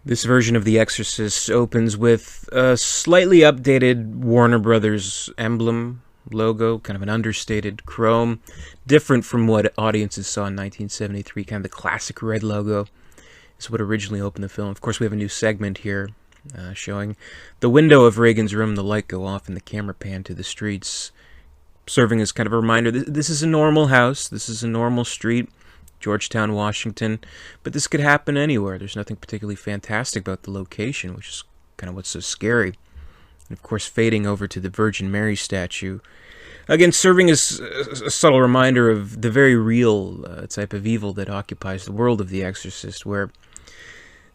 This version of The Exorcist opens with a slightly updated Warner Brothers emblem logo, kind of an understated chrome, different from what audiences saw in 1973, kind of the classic red logo is what originally opened the film. Of course, we have a new segment here showing the window of Reagan's room, the light go off, and the camera pan to the streets, serving as kind of a reminder, this is a normal house, this is a normal street, Georgetown, Washington, but this could happen anywhere. There's nothing particularly fantastic about the location, which is kind of what's so scary. And of course, fading over to the Virgin Mary statue, again, serving as a subtle reminder of the very real type of evil that occupies the world of The Exorcist, where,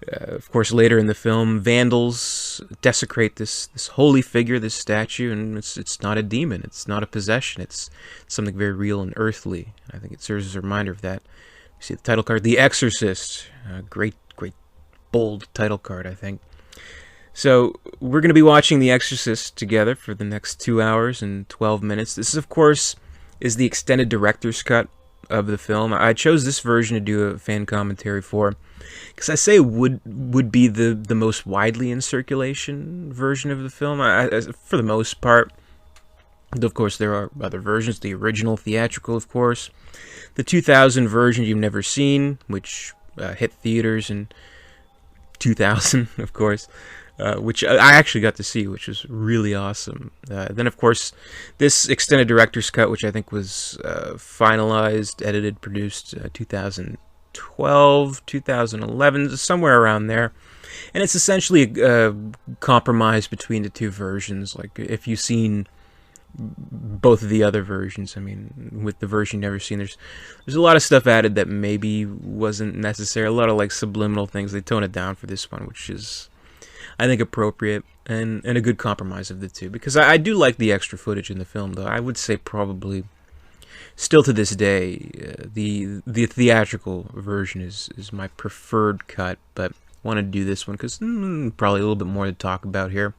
of course, later in the film, vandals desecrate this holy figure, this statue, and it's not a demon, it's not a possession, it's something very real and earthly. I think it serves as a reminder of that. You see the title card, The Exorcist, great, bold title card, I think. So, we're going to be watching The Exorcist together for the next 2 hours and 12 minutes. This, of course, is the extended director's cut of the film. I chose this version to do a fan commentary for, because I say it would be the most widely in circulation version of the film, for the most part. Of course, there are other versions, the original theatrical, of course, the 2000 version you've never seen, which hit theaters in 2000, of course, which I actually got to see, which was really awesome. Then, of course, this extended director's cut, which I think was finalized, edited, produced 2012, 2011, somewhere around there. And it's essentially a compromise between the two versions. Like, if you've seen both of the other versions, I mean, with the version you've never seen, there's a lot of stuff added that maybe wasn't necessary. A lot of, like, subliminal things. They tone it down for this one, which is, I think, appropriate and a good compromise of the two. Because I do like the extra footage in the film, though. I would say probably, still to this day, the theatrical version is my preferred cut. But I wanted to do this one because probably a little bit more to talk about here.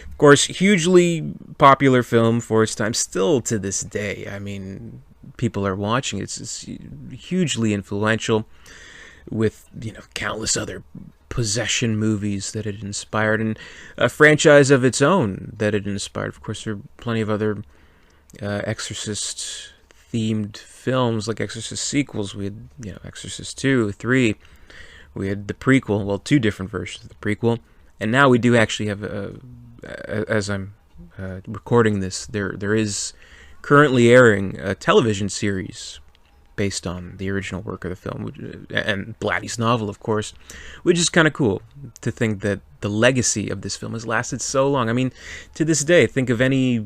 Of course, hugely popular film for its time, still to this day. I mean, people are watching it. It's hugely influential with, countless other possession movies that it inspired, and a franchise of its own that it inspired. Of course, there are plenty of other Exorcist-themed films, like Exorcist sequels. We had, Exorcist 2, 3. We had the prequel, well, two different versions of the prequel. And now we do actually have, as I'm recording this, there is currently airing a television series based on the original work of the film, and Blatty's novel, of course, which is kind of cool to think that the legacy of this film has lasted so long. I mean, to this day, think of any,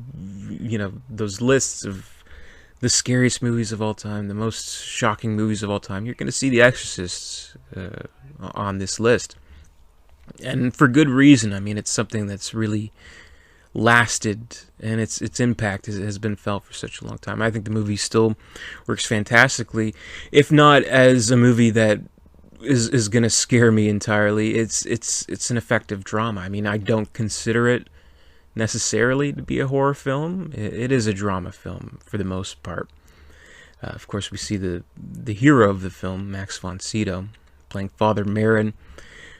those lists of the scariest movies of all time, the most shocking movies of all time. You're going to see The Exorcist on this list. And for good reason. I mean, it's something that's really lasted, and its impact has been felt for such a long time. I think the movie still works fantastically, if not as a movie that is going to scare me entirely. It's an effective drama. I mean, I don't consider it necessarily to be a horror film. It is a drama film for the most part. Of course, we see the hero of the film, Max von Sydow, playing Father Merrin,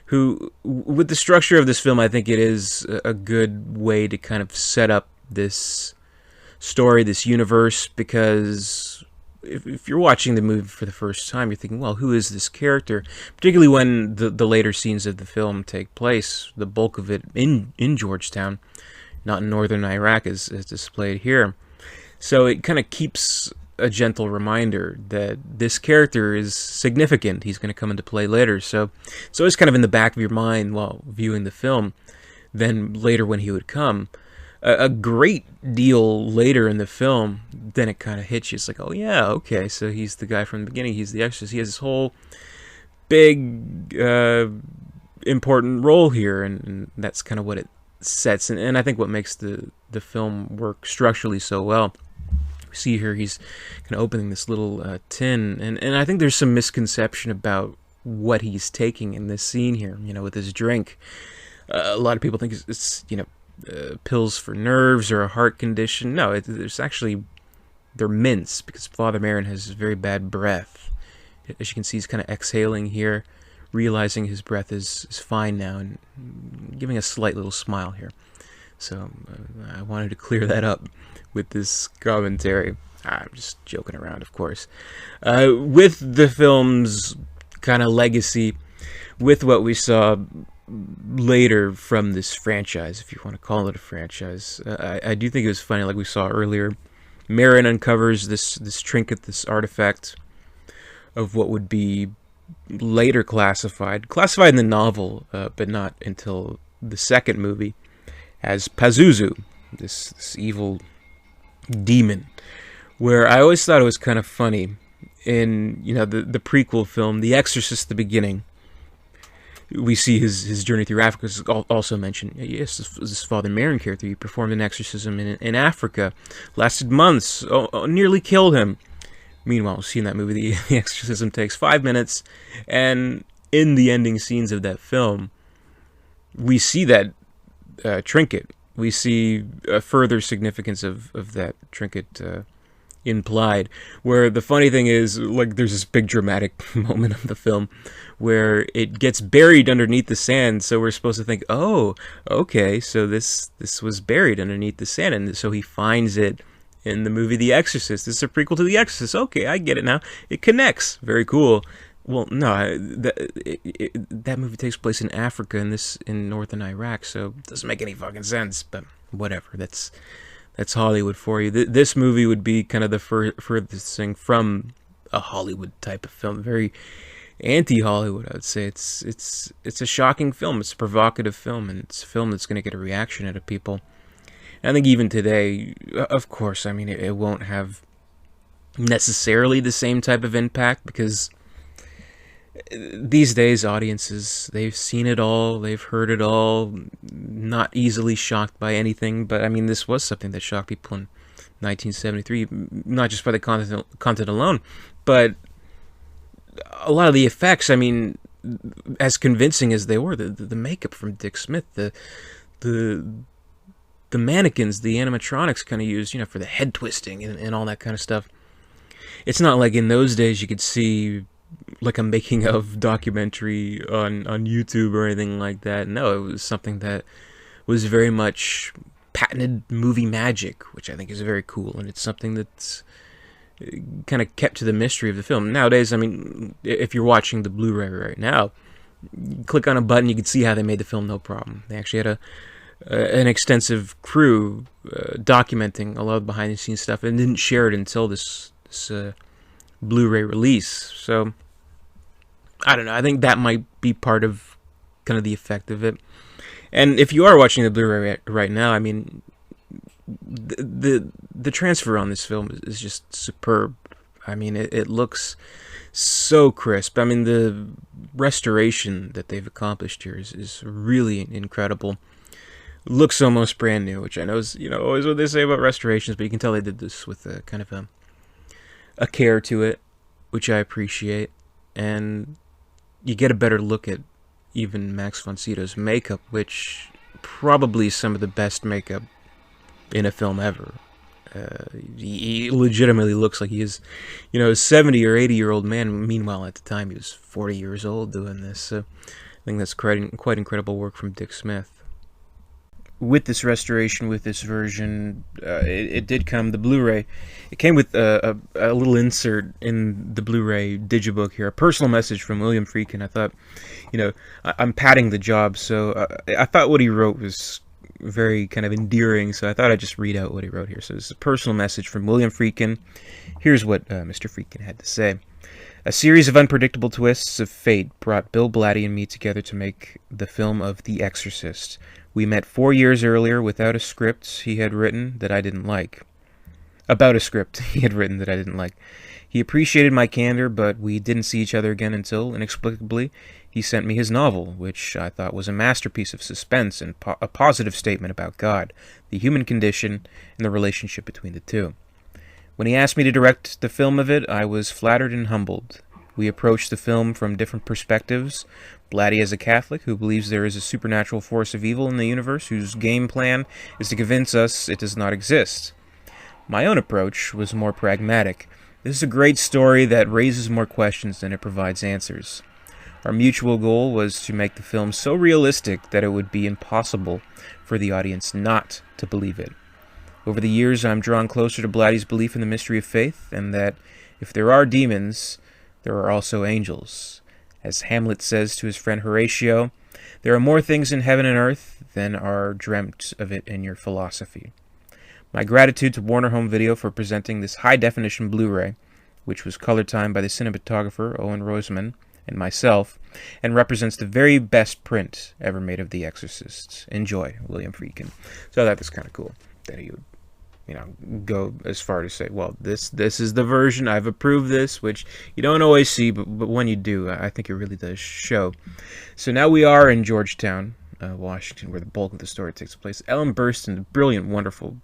who, with the structure of this film, I think it is a good way to kind of set up this story, this universe, because if you're watching the movie for the first time, you're thinking, well, who is this character? Particularly when the later scenes of the film take place, the bulk of it in Georgetown, not in northern Iraq as displayed here. So it kind of keeps a gentle reminder that this character is significant. He's going to come into play later. So it's always kind of in the back of your mind while viewing the film. Then later when he would come, a great deal later in the film, then it kind of hits you. It's like, oh yeah, okay, so he's the guy from the beginning. He's the Exorcist. He has this whole big, important role here, and that's kind of what it sets. And I think what makes the film work structurally so well. We see here he's kind of opening this little tin, and I think there's some misconception about what he's taking in this scene here, with his drink. A lot of people think it's pills for nerves or a heart condition. No, there's actually, they're mints, because Father Merrin has very bad breath. As you can see, he's kind of exhaling here, realizing his breath is fine now and giving a slight little smile here. So I wanted to clear that up with this commentary. I'm just joking around, of course. With the film's kind of legacy, with what we saw later from this franchise, if you want to call it a franchise, I do think it was funny, like we saw earlier. Merrin uncovers this trinket, this artifact of what would be later classified in the novel, but not until the second movie, as Pazuzu, this evil demon. Where I always thought it was kind of funny in, the prequel film, The Exorcist, the beginning. We see his journey through Africa is also mentioned. Yes, this Father Merrin character, he performed an exorcism in Africa, lasted months, nearly killed him. Meanwhile, seeing that movie, the exorcism takes 5 minutes, and in the ending scenes of that film, we see that trinket. We see a further significance of that trinket implied, where the funny thing is, like, there's this big dramatic moment of the film where it gets buried underneath the sand, so we're supposed to think, oh, okay, so this was buried underneath the sand, and so he finds it in the movie The Exorcist. This is a prequel to The Exorcist. Okay, I get it now. It connects. Very cool. Well, no, that movie takes place in Africa and this in northern Iraq, so it doesn't make any fucking sense, but whatever. That's Hollywood for you. This movie would be kind of the furthest thing from a Hollywood type of film. Very anti-Hollywood, I would say. It's a shocking film. It's a provocative film, and it's a film that's going to get a reaction out of people. And I think even today, of course, I mean, it won't have necessarily the same type of impact, because these days audiences, they've seen it all, they've heard it all, not easily shocked by anything. But I mean, this was something that shocked people in 1973, not just by the content alone, but a lot of the effects. I mean, as convincing as they were, the makeup from Dick Smith, the mannequins, the animatronics kind of used, for the head twisting and all that kind of stuff. It's not like in those days you could see like a making of documentary on YouTube or anything like that. No, it was something that was very much patented movie magic, which I think is very cool, and it's something that's kind of kept to the mystery of the film. Nowadays, I mean, if you're watching the Blu-ray right now, you click on a button, you can see how they made the film, no problem. They actually had an extensive crew documenting a lot of behind-the-scenes stuff, and didn't share it until this Blu-ray release. So I don't know, I think that might be part of kind of the effect of it. And if you are watching the Blu-ray right now, I mean, the transfer on this film is just superb. I mean, it looks so crisp. I mean, the restoration that they've accomplished here is really incredible. Looks almost brand new, which I know is, always what they say about restorations, but you can tell they did this with a kind of a care to it, which I appreciate. And you get a better look at even Max von Sydow's makeup, which probably is some of the best makeup in a film ever. He legitimately looks like he is, a 70 or 80-year-old man. Meanwhile, at the time, he was 40 years old doing this. So I think that's quite incredible work from Dick Smith. With this restoration, with this version, it did come, the Blu-ray, it came with a little insert in the Blu-ray digibook here, a personal message from William Friedkin. I thought, I'm padding the job, so I thought what he wrote was very kind of endearing, so I thought I'd just read out what he wrote here. So this is a personal message from William Friedkin. Here's what Mr. Friedkin had to say. A series of unpredictable twists of fate brought Bill Blatty and me together to make the film of The Exorcist. We met 4 years earlier without a script he had written that I didn't like. About a script he had written that I didn't like. He appreciated my candor, but we didn't see each other again until, inexplicably, he sent me his novel, which I thought was a masterpiece of suspense and a positive statement about God, the human condition, and the relationship between the two. When he asked me to direct the film of it, I was flattered and humbled. We approached the film from different perspectives. Blatty as a Catholic who believes there is a supernatural force of evil in the universe whose game plan is to convince us it does not exist. My own approach was more pragmatic. This is a great story that raises more questions than it provides answers. Our mutual goal was to make the film so realistic that it would be impossible for the audience not to believe it. Over the years, I'm drawn closer to Blatty's belief in the mystery of faith, and that if there are demons, there are also angels. As Hamlet says to his friend Horatio, there are more things in heaven and earth than are dreamt of it in your philosophy. My gratitude to Warner Home Video for presenting this high-definition Blu-ray, which was color timed by the cinematographer Owen Roseman and myself, and represents the very best print ever made of The Exorcist. Enjoy, William Friedkin. So that was kind of cool that he would, go as far to say, well, this is the version, I've approved this, which you don't always see, but when you do, I think it really does show. So now we are in Georgetown, Washington, where the bulk of the story takes place. Ellen Burstyn, the brilliant, wonderful,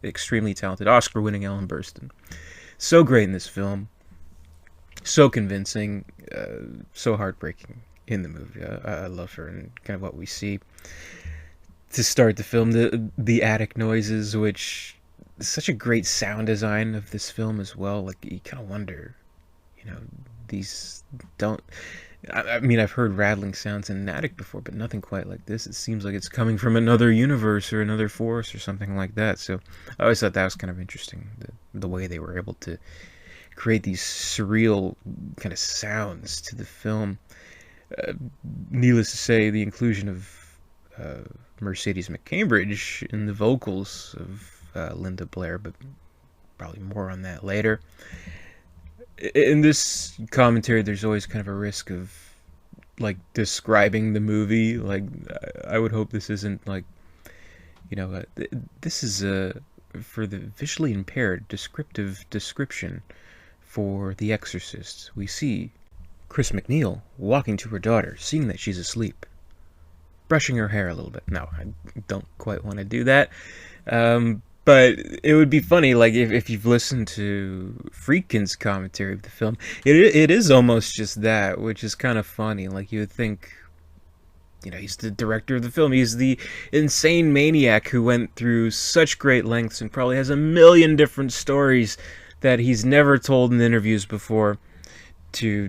extremely talented, Oscar-winning Ellen Burstyn. So great in this film. So convincing. So heartbreaking in the movie. I love her and kind of what we see. To start the film, the attic noises, which is such a great sound design of this film as well. Like, you kind of wonder, these don't... I mean, I've heard rattling sounds in an attic before, but nothing quite like this. It seems like it's coming from another universe or another force or something like that. So I always thought that was kind of interesting, the way they were able to create these surreal kind of sounds to the film. Needless to say, the inclusion of Mercedes McCambridge in the vocals of Linda Blair, but probably more on that later. In this commentary, there's always kind of a risk of, like, describing the movie. Like, I would hope this isn't, like, this is for the visually impaired, descriptive description for The Exorcist. We see Chris MacNeil walking to her daughter, seeing that she's asleep, brushing her hair a little bit. No, I don't quite want to do that. But it would be funny, like, if you've listened to Friedkin's commentary of the film, it is almost just that, which is kind of funny. Like, you would think, he's the director of the film. He's the insane maniac who went through such great lengths and probably has a million different stories that he's never told in interviews before to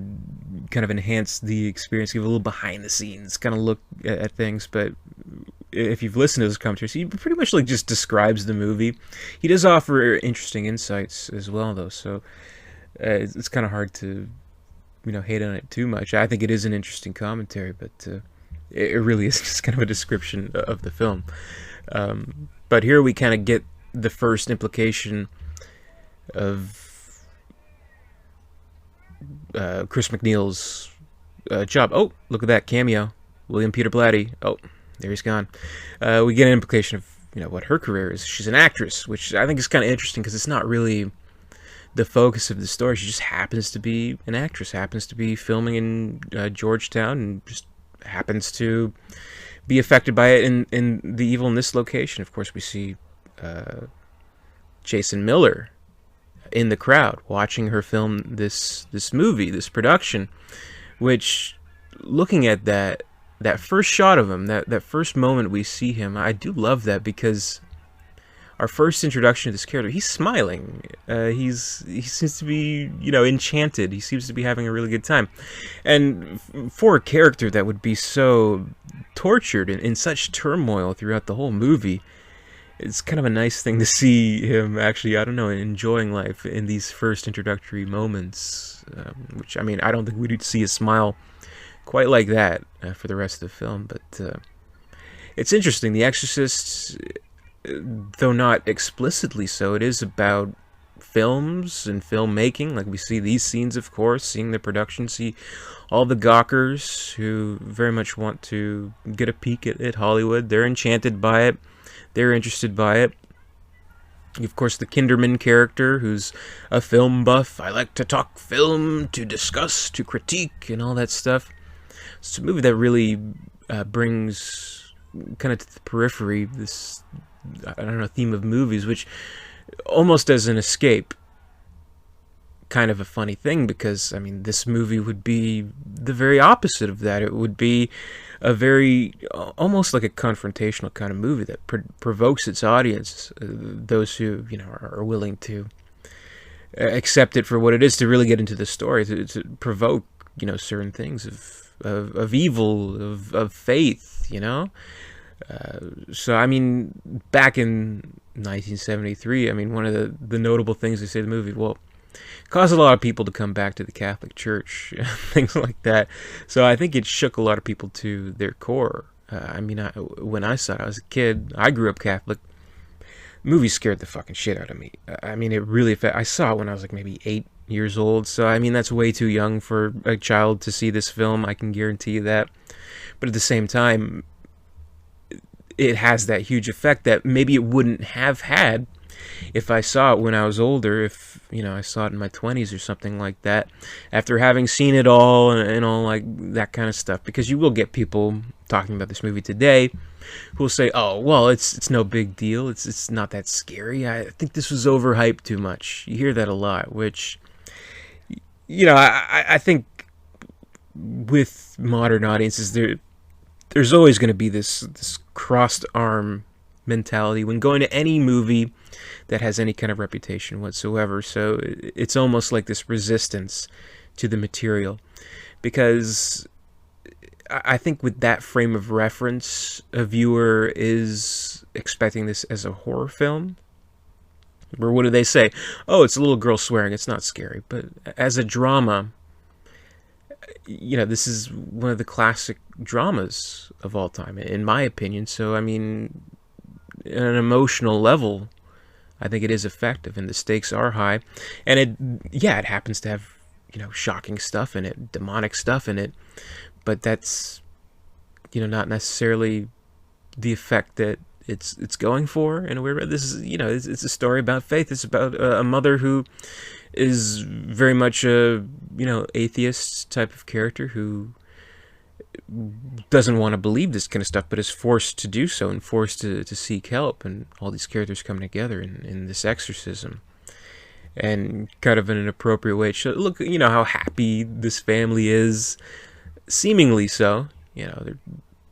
kind of enhance the experience, give a little behind-the-scenes kind of look at things. But if you've listened to his commentaries, he pretty much just describes the movie. He does offer interesting insights as well, though, so it's kind of hard to hate on it too much. I think it is an interesting commentary, but it really is just kind of a description of the film. But here we kind of get the first implication of Chris MacNeil's job. Oh, look at that cameo. William Peter Blatty. Oh, there he's gone. We get an implication of what her career is. She's an actress, which I think is kind of interesting because it's not really the focus of the story. She just happens to be an actress, happens to be filming in Georgetown, and just happens to be affected by it in the evil in this location. Of course, we see Jason Miller in the crowd watching her film this movie, this production, which, looking at that first shot of him, that first moment we see him, I do love that, because our first introduction to this character, he's smiling. He seems to be, enchanted. He seems to be having a really good time. And for a character that would be so tortured and in such turmoil throughout the whole movie, it's kind of a nice thing to see him actually, enjoying life in these first introductory moments. Which, I don't think we'd see a smile quite like that for the rest of the film. But it's interesting. The Exorcist, though not explicitly so, it is about films and filmmaking. Like, we see these scenes, of course, seeing the production, see all the gawkers who very much want to get a peek at Hollywood. They're enchanted by it. They're interested by it. Of course, the Kinderman character, who's a film buff. I like to talk film, to discuss, to critique, and all that stuff. It's a movie that really brings kind of to the periphery this, theme of movies, which almost as an escape, kind of a funny thing, because, this movie would be the very opposite of that. It would be a very, almost like a confrontational kind of movie that provokes its audience, those who, are willing to accept it for what it is, to really get into the story, to provoke, certain things of of evil, of faith, you know? So, I mean, back in 1973, I mean, one of the notable things they say in the movie, well, caused a lot of people to come back to the Catholic Church, things like that. So I think it shook a lot of people to their core. I mean, when I saw it, I was a kid. I grew up Catholic. The movie scared the fucking shit out of me. I mean, it really I saw it when I was like maybe 8 years old. So, I mean, that's way too young for a child to see this film. I can guarantee you that. But at the same time, it has that huge effect that maybe it wouldn't have had if I saw it when I was older, if, you know, I saw it in my 20s or something like that, after having seen it all and all like that kind of stuff. Because you will get people talking about this movie today who will say, oh, well, it's no big deal, it's not that scary, I think this was overhyped too much. You hear that a lot, which, you know, I think with modern audiences, there's always going to be this crossed arm mentality when going to any movie that has any kind of reputation whatsoever. So it's almost like this resistance to the material, because I think with that frame of reference, a viewer is expecting this as a horror film. Or what do they say? Oh, it's a little girl swearing, it's not scary. But as a drama, you know, this is one of the classic dramas of all time, in my opinion. So, I mean, at an emotional level, I think it is effective, and the stakes are high. And it happens to have, you know, shocking stuff in it, demonic stuff in it, but that's, you know, not necessarily the effect that it's going for in a weird way. This is, you know, it's a story about faith. It's about a mother who is very much a, you know, atheist type of character who doesn't want to believe this kind of stuff, but is forced to do so and forced to seek help, and all these characters come together in this exorcism, and kind of in an appropriate way. Look, you know, how happy this family is, seemingly so. You know, they're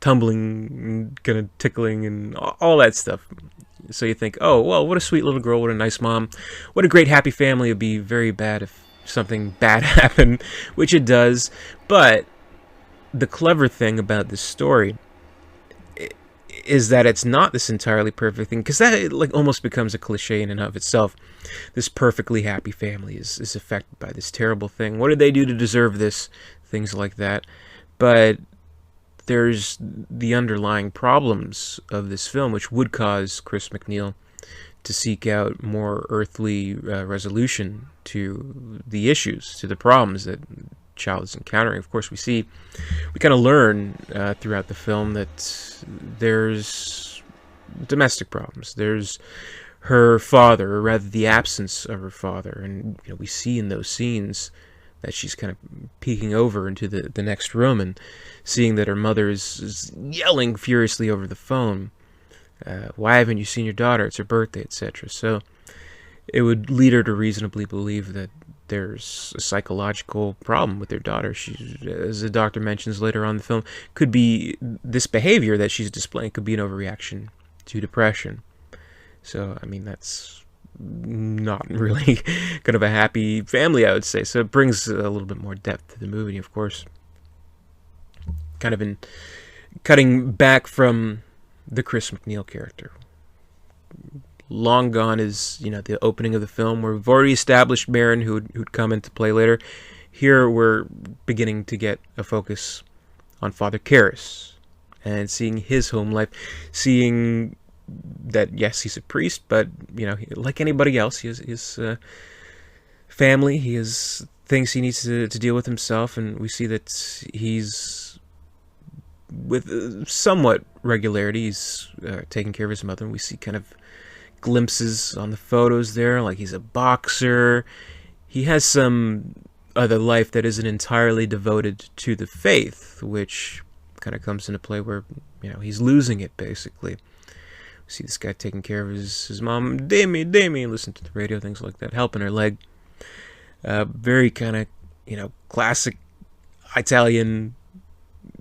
tumbling, kind of tickling, and all that stuff. So you think, oh, well, what a sweet little girl, what a nice mom, what a great happy family. It'd be very bad if something bad happened, which it does. But the clever thing about this story is that it's not this entirely perfect thing, because that like almost becomes a cliche in and of itself. This perfectly happy family is affected by this terrible thing. What did they do to deserve this? Things like that. But there's the underlying problems of this film, which would cause Chris MacNeil to seek out more earthly resolution to the issues, to the problems that child is encountering. Of course, we kind of learn throughout the film that there's domestic problems. There's her father, or rather the absence of her father, and you know, we see in those scenes that she's kind of peeking over into the next room and seeing that her mother is yelling furiously over the phone. Why haven't you seen your daughter? It's her birthday, etc. So it would lead her to reasonably believe that there's a psychological problem with their daughter. She, as the doctor mentions later on in the film, could be this behavior that she's displaying could be an overreaction to depression. So, I mean, that's not really kind of a happy family, I would say. So it brings a little bit more depth to the movie, of course. Kind of in cutting back from the Chris MacNeil character. Long gone is, you know, the opening of the film where we've already established Merrin, who'd come into play later. Here we're beginning to get a focus on Father Karras and seeing his home life, seeing that, yes, he's a priest, but, you know, like anybody else, he has his family, he has things he needs to deal with himself, and we see that he's, with somewhat regularity, he's taking care of his mother, and we see kind of glimpses on the photos there, like he's a boxer. He has some other life that isn't entirely devoted to the faith, which kind of comes into play where, you know, he's losing it, basically. We see this guy taking care of his mom, Damien, listen to the radio, things like that, helping her leg. Very kind of, you know, classic Italian,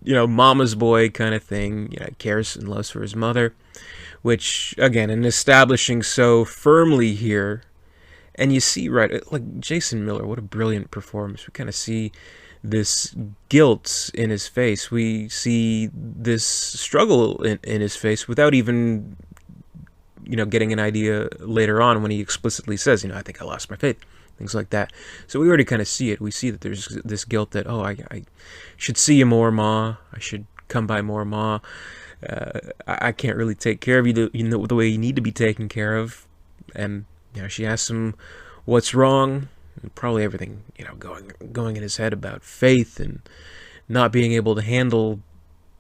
you know, mama's boy kind of thing. You know, cares and loves for his mother, which, again, in establishing so firmly here, and you see, right, like Jason Miller, what a brilliant performance. We kind of see this guilt in his face. We see this struggle in his face without even, getting an idea later on when he explicitly says, I think I lost my faith, things like that. So we already kind of see it. We see that there's this guilt that, I should see you more, Ma. I should come by more, Ma. I can't really take care of you the way you need to be taken care of. And, she asks him what's wrong. Probably everything, going in his head about faith and not being able to handle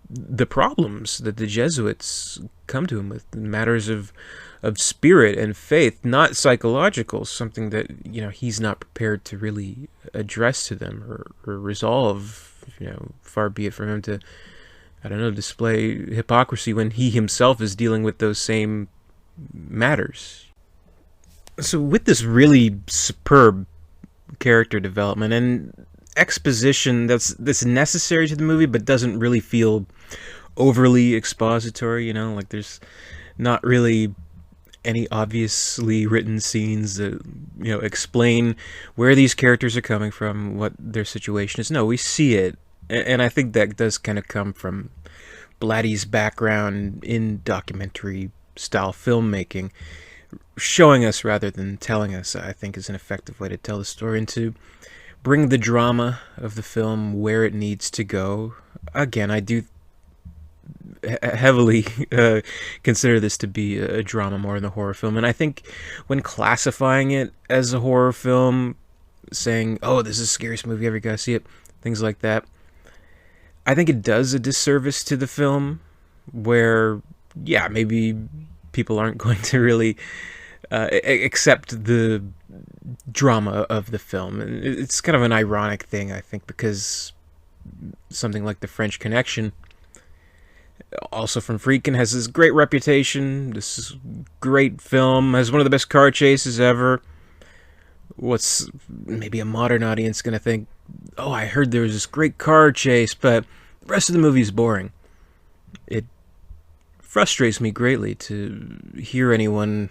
the problems that the Jesuits come to him with, matters of spirit and faith, not psychological, something that, he's not prepared to really address to them or resolve, far be it from him to, display hypocrisy when he himself is dealing with those same matters. So with this really superb character development and exposition that's necessary to the movie but doesn't really feel overly expository, like there's not really any obviously written scenes that explain where these characters are coming from, what their situation is. No, we see it, and I think that does kind of come from Blatty's background in documentary style filmmaking. Showing us rather than telling us, I think, is an effective way to tell the story and to bring the drama of the film where it needs to go. Again, I do heavily consider this to be a drama more than a horror film, and I think when classifying it as a horror film, saying, this is the scariest movie ever, you gotta see it, things like that, I think it does a disservice to the film where, maybe people aren't going to really accept the drama of the film. And it's kind of an ironic thing, I think, because something like The French Connection, also from Friedkin, has this great reputation. This is great film, has one of the best car chases ever. What's maybe a modern audience going to think, I heard there was this great car chase, but the rest of the movie is boring. It frustrates me greatly to hear anyone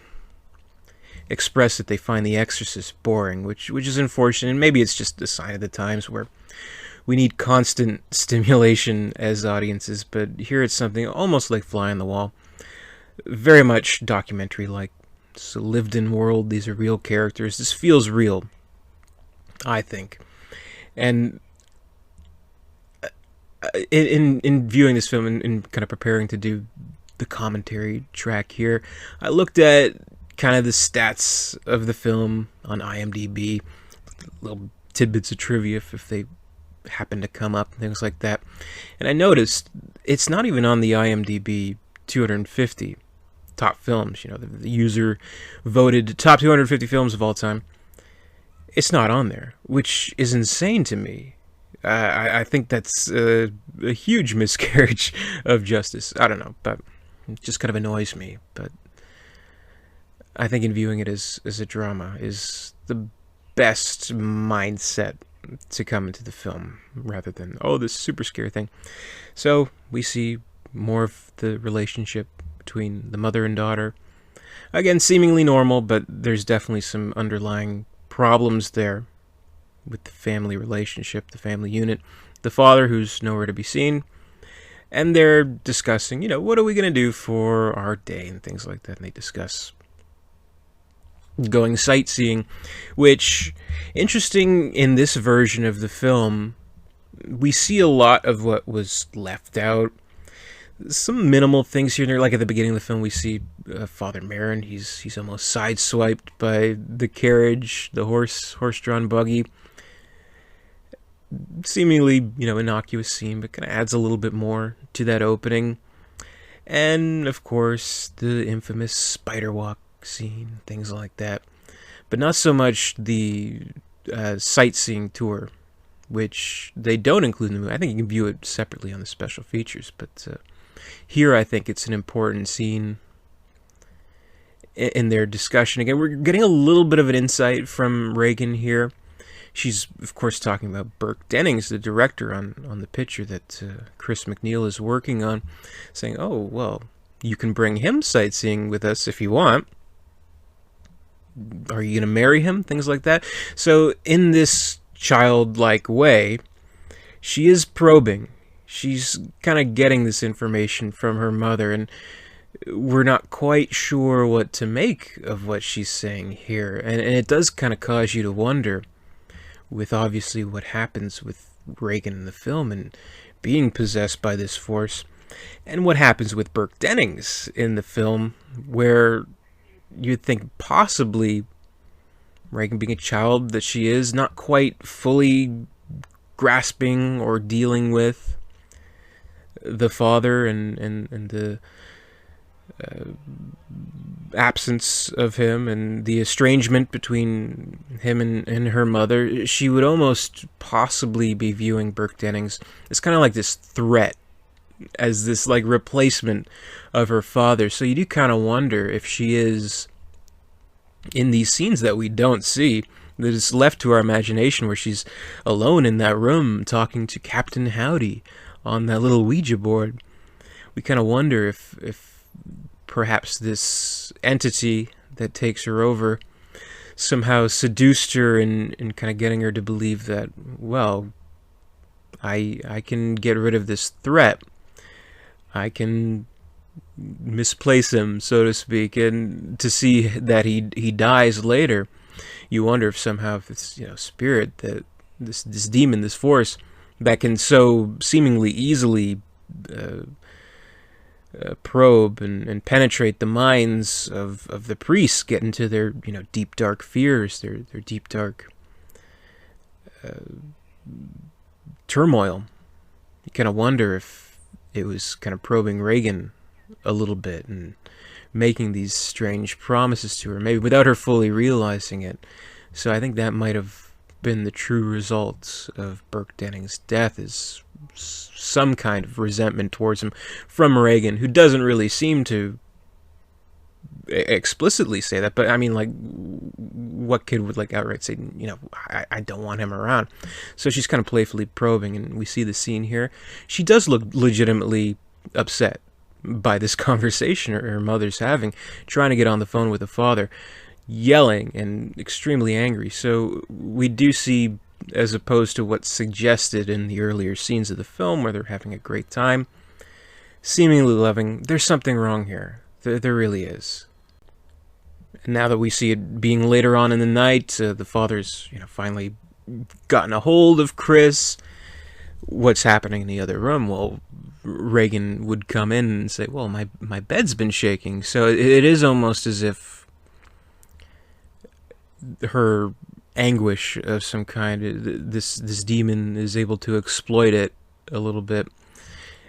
express that they find The Exorcist boring, which is unfortunate, and maybe it's just a sign of the times where we need constant stimulation as audiences, but here it's something almost like Fly on the Wall, very much documentary-like. It's a lived-in world, these are real characters, this feels real, I think. And in viewing this film and kind of preparing to do the commentary track here, I looked at kind of the stats of the film on IMDb, little tidbits of trivia if they happen to come up, things like that. And I noticed it's not even on the IMDb 250 top films, the user voted top 250 films of all time. It's not on there, which is insane to me. I think that's a huge miscarriage of justice. I don't know, but it just kind of annoys me. But I think in viewing it as a drama is the best mindset to come into the film, rather than, this super scary thing. So we see more of the relationship between the mother and daughter. Again, seemingly normal, but there's definitely some underlying problems there with the family relationship, the family unit, the father who's nowhere to be seen, and they're discussing, what are we going to do for our day and things like that, and they discuss going sightseeing, which, interesting in this version of the film, we see a lot of what was left out. Some minimal things here and there, like at the beginning of the film, we see Father Merrin. He's almost sideswiped by the carriage, the horse-drawn buggy. Seemingly, innocuous scene, but kind of adds a little bit more to that opening. And, of course, the infamous spiderwalk scene, things like that. But not so much the sightseeing tour, which they don't include in the movie. I think you can view it separately on the special features, but here I think it's an important scene in their discussion. Again, we're getting a little bit of an insight from Reagan here. She's, of course, talking about Burke Dennings, the director on the picture that Chris McNeil is working on, saying, you can bring him sightseeing with us if you want. Are you going to marry him? Things like that. So in this childlike way, she is probing. She's kind of getting this information from her mother, and we're not quite sure what to make of what she's saying here. And it does kind of cause you to wonder, with obviously what happens with Reagan in the film and being possessed by this force, and what happens with Burke Dennings in the film, where you'd think possibly Reagan, being a child that she is, not quite fully grasping or dealing with the father and the absence of him and the estrangement between him and her mother, she would almost possibly be viewing Burke Dennings as kind of like this threat, as this like replacement of her father. So you do kind of wonder if she is, in these scenes that we don't see, that is left to our imagination, where she's alone in that room talking to Captain Howdy on that little Ouija board. We kind of wonder if perhaps this entity that takes her over somehow seduced her in kind of getting her to believe that, well, I can get rid of this threat. I can misplace him, so to speak, and to see that he dies later, you wonder if somehow this spirit, that this demon, this force that can so seemingly easily probe and penetrate the minds of the priests, get into their deep dark fears, their deep dark turmoil. You kind of wonder if it was kind of probing Reagan a little bit and making these strange promises to her, maybe without her fully realizing it. So I think that might have been the true result of Burke Dennings' death, is some kind of resentment towards him from Reagan, who doesn't really seem to explicitly say that, but I mean, like, what kid would like outright say, I don't want him around? So she's kind of playfully probing, and we see the scene here. She does look legitimately upset by this conversation her mother's having, trying to get on the phone with the father, yelling and extremely angry. So we do see, as opposed to what's suggested in the earlier scenes of the film where they're having a great time, seemingly loving, there's something wrong here. There really is. And now that we see it being later on in the night, the father's finally gotten a hold of Chris. What's happening in the other room? Well, Reagan would come in and say, well, my bed's been shaking. So it is almost as if her anguish of some kind, this demon is able to exploit it a little bit.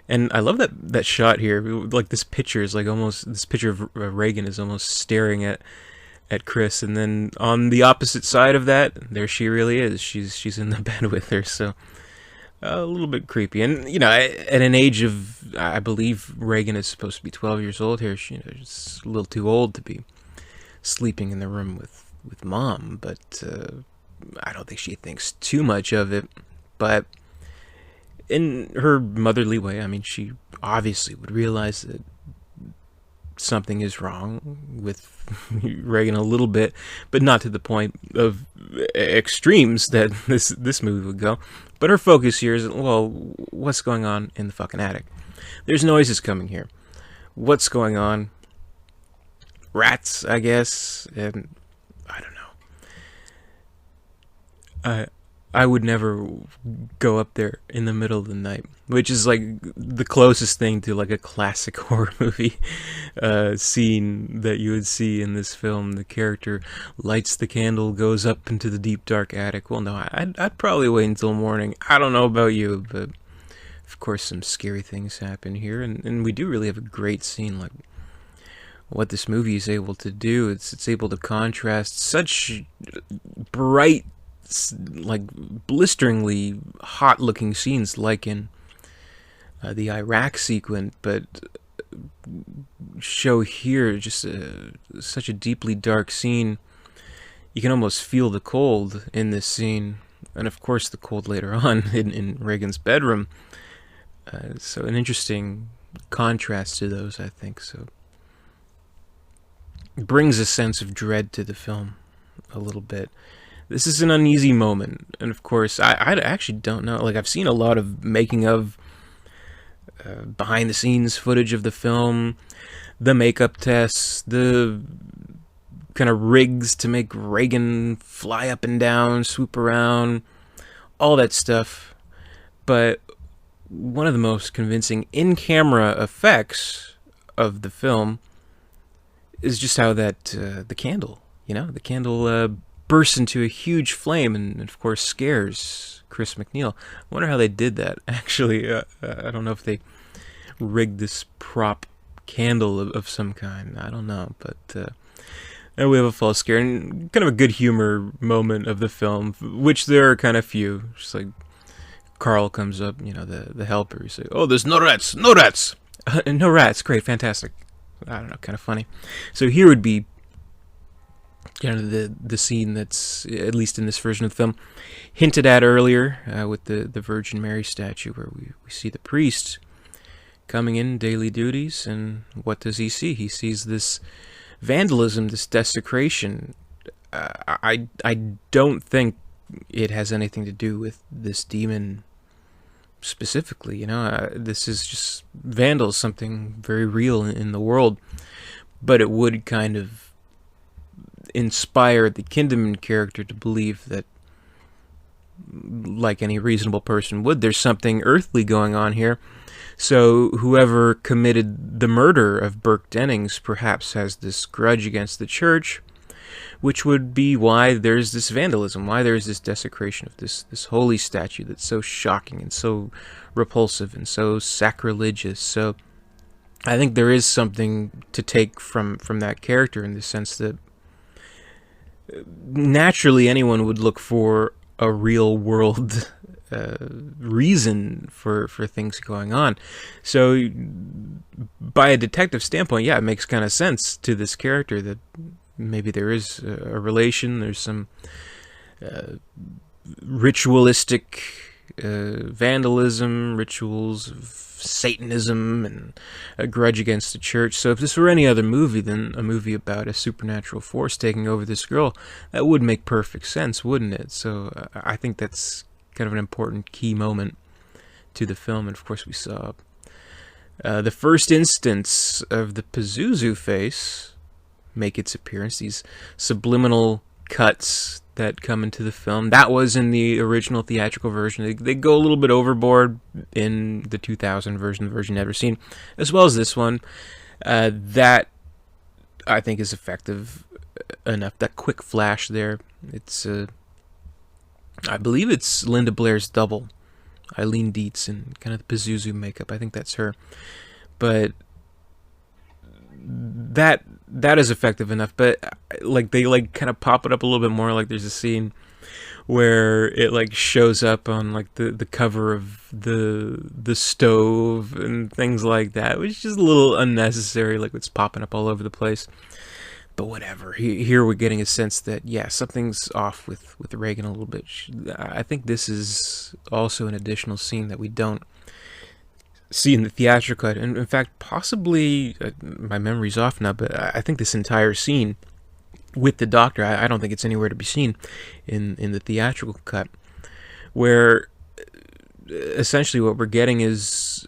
And I love that shot here. Like, this picture is like almost, this picture of Reagan is almost staring at Chris, and then on the opposite side of that, there she really is. She's in the bed with her. So a little bit creepy. And at an age of, I believe Reagan is supposed to be 12 years old here. She's a little too old to be sleeping in the room with mom, but I don't think she thinks too much of it. But in her motherly way, I mean, she obviously would realize that something is wrong with Reagan a little bit, but not to the point of extremes that this movie would go. But her focus here is, well, what's going on in the fucking attic? There's noises coming here. What's going on? Rats, I guess, and I don't know. I would never go up there in the middle of the night, which is like the closest thing to like a classic horror movie scene that you would see in this film. The character lights the candle, goes up into the deep dark attic. Well, no, I'd probably wait until morning. I don't know about you, but of course some scary things happen here, and we do really have a great scene. Like, what this movie is able to do, it's able to contrast such bright, like blisteringly hot looking scenes, like in the Iraq sequence, but show here just such a deeply dark scene. You can almost feel the cold in this scene, and of course the cold later on in Reagan's bedroom. So an interesting contrast to those, I think. So it brings a sense of dread to the film a little bit. this is an uneasy moment. And of course, I actually don't know. Like, I've seen a lot of making of behind the scenes footage of the film, the makeup tests, the kind of rigs to make Reagan fly up and down, swoop around, all that stuff. But one of the most convincing in-camera effects of the film is just how that the candle bursts into a huge flame and of course scares Chris MacNeil. I wonder how they did that. Actually, I don't know if they rigged this prop candle of some kind. I don't know, but we have a false scare and kind of a good humor moment of the film, which there are kind of few. Just like Carl comes up, the helper. He's like, "Oh, there's no rats, no rats, no rats." Great, fantastic. I don't know, kind of funny. So here would be kind of the scene that's, at least in this version of the film, hinted at earlier with the Virgin Mary statue, where we see the priest coming in daily duties, and what does he see? He sees this vandalism, this desecration. I don't think it has anything to do with this demon specifically. This is just vandals, something very real in the world, but it would kind of inspire the Kinderman character to believe that, like any reasonable person would, there's something earthly going on here. So whoever committed the murder of Burke Dennings perhaps has this grudge against the church, which would be why there's this vandalism, why there's this desecration of this holy statue that's so shocking and so repulsive and so sacrilegious. So I think there is something to take from that character, in the sense that naturally anyone would look for a real world reason for things going on. So by a detective standpoint, yeah, it makes kind of sense to this character that maybe there is a relation, there's some ritualistic vandalism, rituals of Satanism, and a grudge against the church. So if this were any other movie than a movie about a supernatural force taking over this girl, that would make perfect sense, wouldn't it? So I think that's kind of an important key moment to the film. And of course we saw the first instance of the Pazuzu face make its appearance, these subliminal cuts that come into the film. That was in the original theatrical version. They go a little bit overboard in the 2000 version, the version never seen, as well as this one. That, I think, is effective enough. That quick flash there, it's I believe it's Linda Blair's double, Eileen Dietz, in kind of the Pazuzu makeup. I think that's her. But that is effective enough. But like they kind of pop it up a little bit more. Like there's a scene where it like shows up on like the cover of the stove and things like that, which is just a little unnecessary. Like it's popping up all over the place. But whatever. Here we're getting a sense that, yeah, something's off with Reagan a little bit. I think this is also an additional scene that we don't see in the theatrical cut. And in fact, possibly, my memory's off now, but I think this entire scene with the doctor, I don't think it's anywhere to be seen in the theatrical cut, where essentially what we're getting is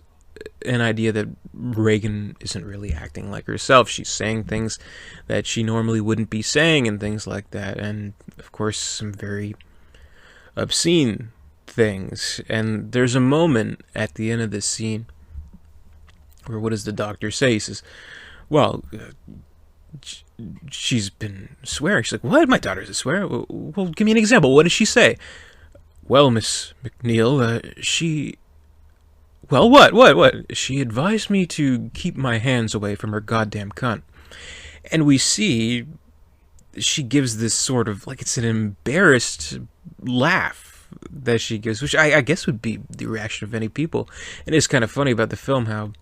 an idea that Reagan isn't really acting like herself. She's saying things that she normally wouldn't be saying and things like that. And, of course, some very obscene things. And there's a moment at the end of this scene where what does the doctor say? He says, well, she's been swearing. She's like, what? My daughter's a swear? Well, give me an example. What does she say? Well, Miss MacNeil, she... Well, what? She advised me to keep my hands away from her goddamn cunt. And we see she gives this sort of, like it's an embarrassed laugh that she gives, which I guess would be the reaction of any people. And it's kind of funny about the film how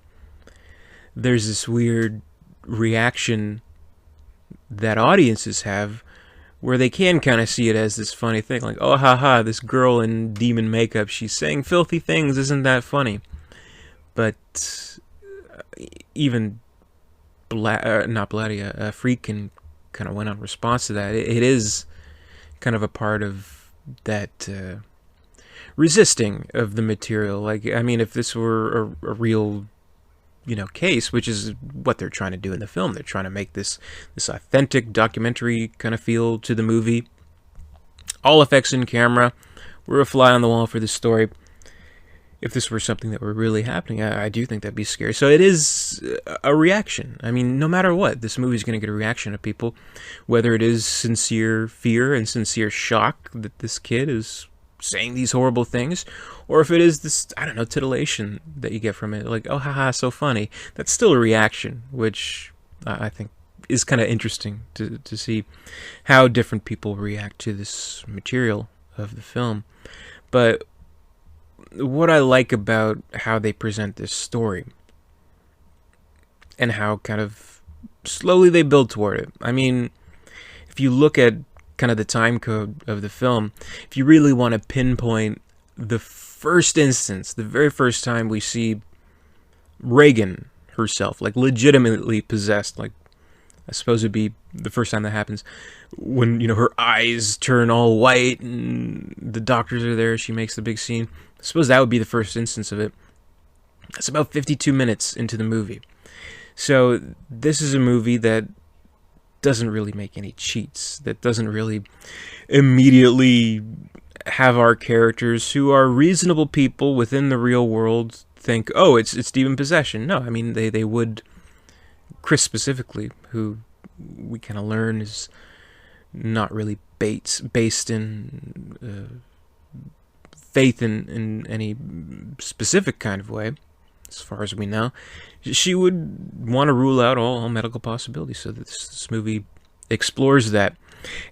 there's this weird reaction that audiences have where they can kind of see it as this funny thing, like, oh, haha, this girl in demon makeup, she's saying filthy things, isn't that funny? But even Friedkin kind of went on response to that. It is kind of a part of that resisting of the material. Like, I mean, if this were a real, case, which is what they're trying to do in the film, they're trying to make this authentic documentary kind of feel to the movie. All effects in camera. We're a fly on the wall for this story. If this were something that were really happening, I do think that'd be scary. So it is a reaction. I mean, no matter what, this movie's going to get a reaction of people, whether it is sincere fear and sincere shock that this kid is saying these horrible things, or if it is this, I don't know, titillation that you get from it, like, oh, haha, so funny. That's still a reaction, which I think is kind of interesting to see how different people react to this material of the film. But what I like about how they present this story and how kind of slowly they build toward it. I mean, if you look at kind of the time code of the film, if you really want to pinpoint the first instance, the very first time we see Reagan herself, like legitimately possessed, like I suppose it'd be the first time that happens, when, her eyes turn all white and the doctors are there, she makes the big scene. I suppose that would be the first instance of it. That's about 52 minutes into the movie. So this is a movie that doesn't really make any cheats, that doesn't really immediately have our characters, who are reasonable people within the real world, think, oh, it's demon possession. No, I mean, they would, Chris specifically, who we kind of learn is not really based in faith in any specific kind of way, as far as we know, she would want to rule out all medical possibilities. So this movie explores that.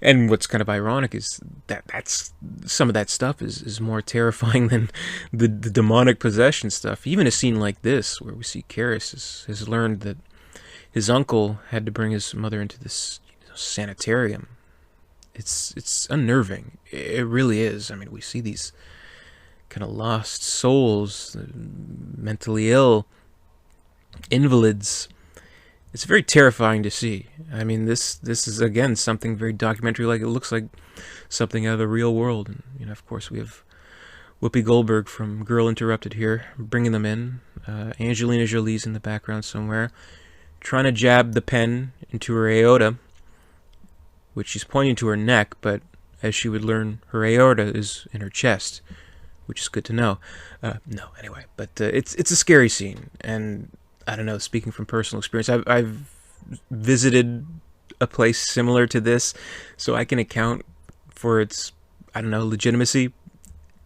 And what's kind of ironic is that's some of that stuff is more terrifying than the demonic possession stuff. Even a scene like this, where we see Karras has learned that his uncle had to bring his mother into this sanitarium. It's unnerving. It really is. I mean, we see these kind of lost souls, mentally ill, invalids. It's very terrifying to see. I mean, this is, again, something very documentary. Like, it looks like something out of the real world. And, of course, we have Whoopi Goldberg from Girl Interrupted here, bringing them in. Angelina Jolie's in the background somewhere, trying to jab the pen into her aorta, which she's pointing to her neck, but as she would learn, her aorta is in her chest, which is good to know. Anyway, but it's a scary scene, and I don't know, speaking from personal experience, I've visited a place similar to this, so I can account for its, I don't know, legitimacy,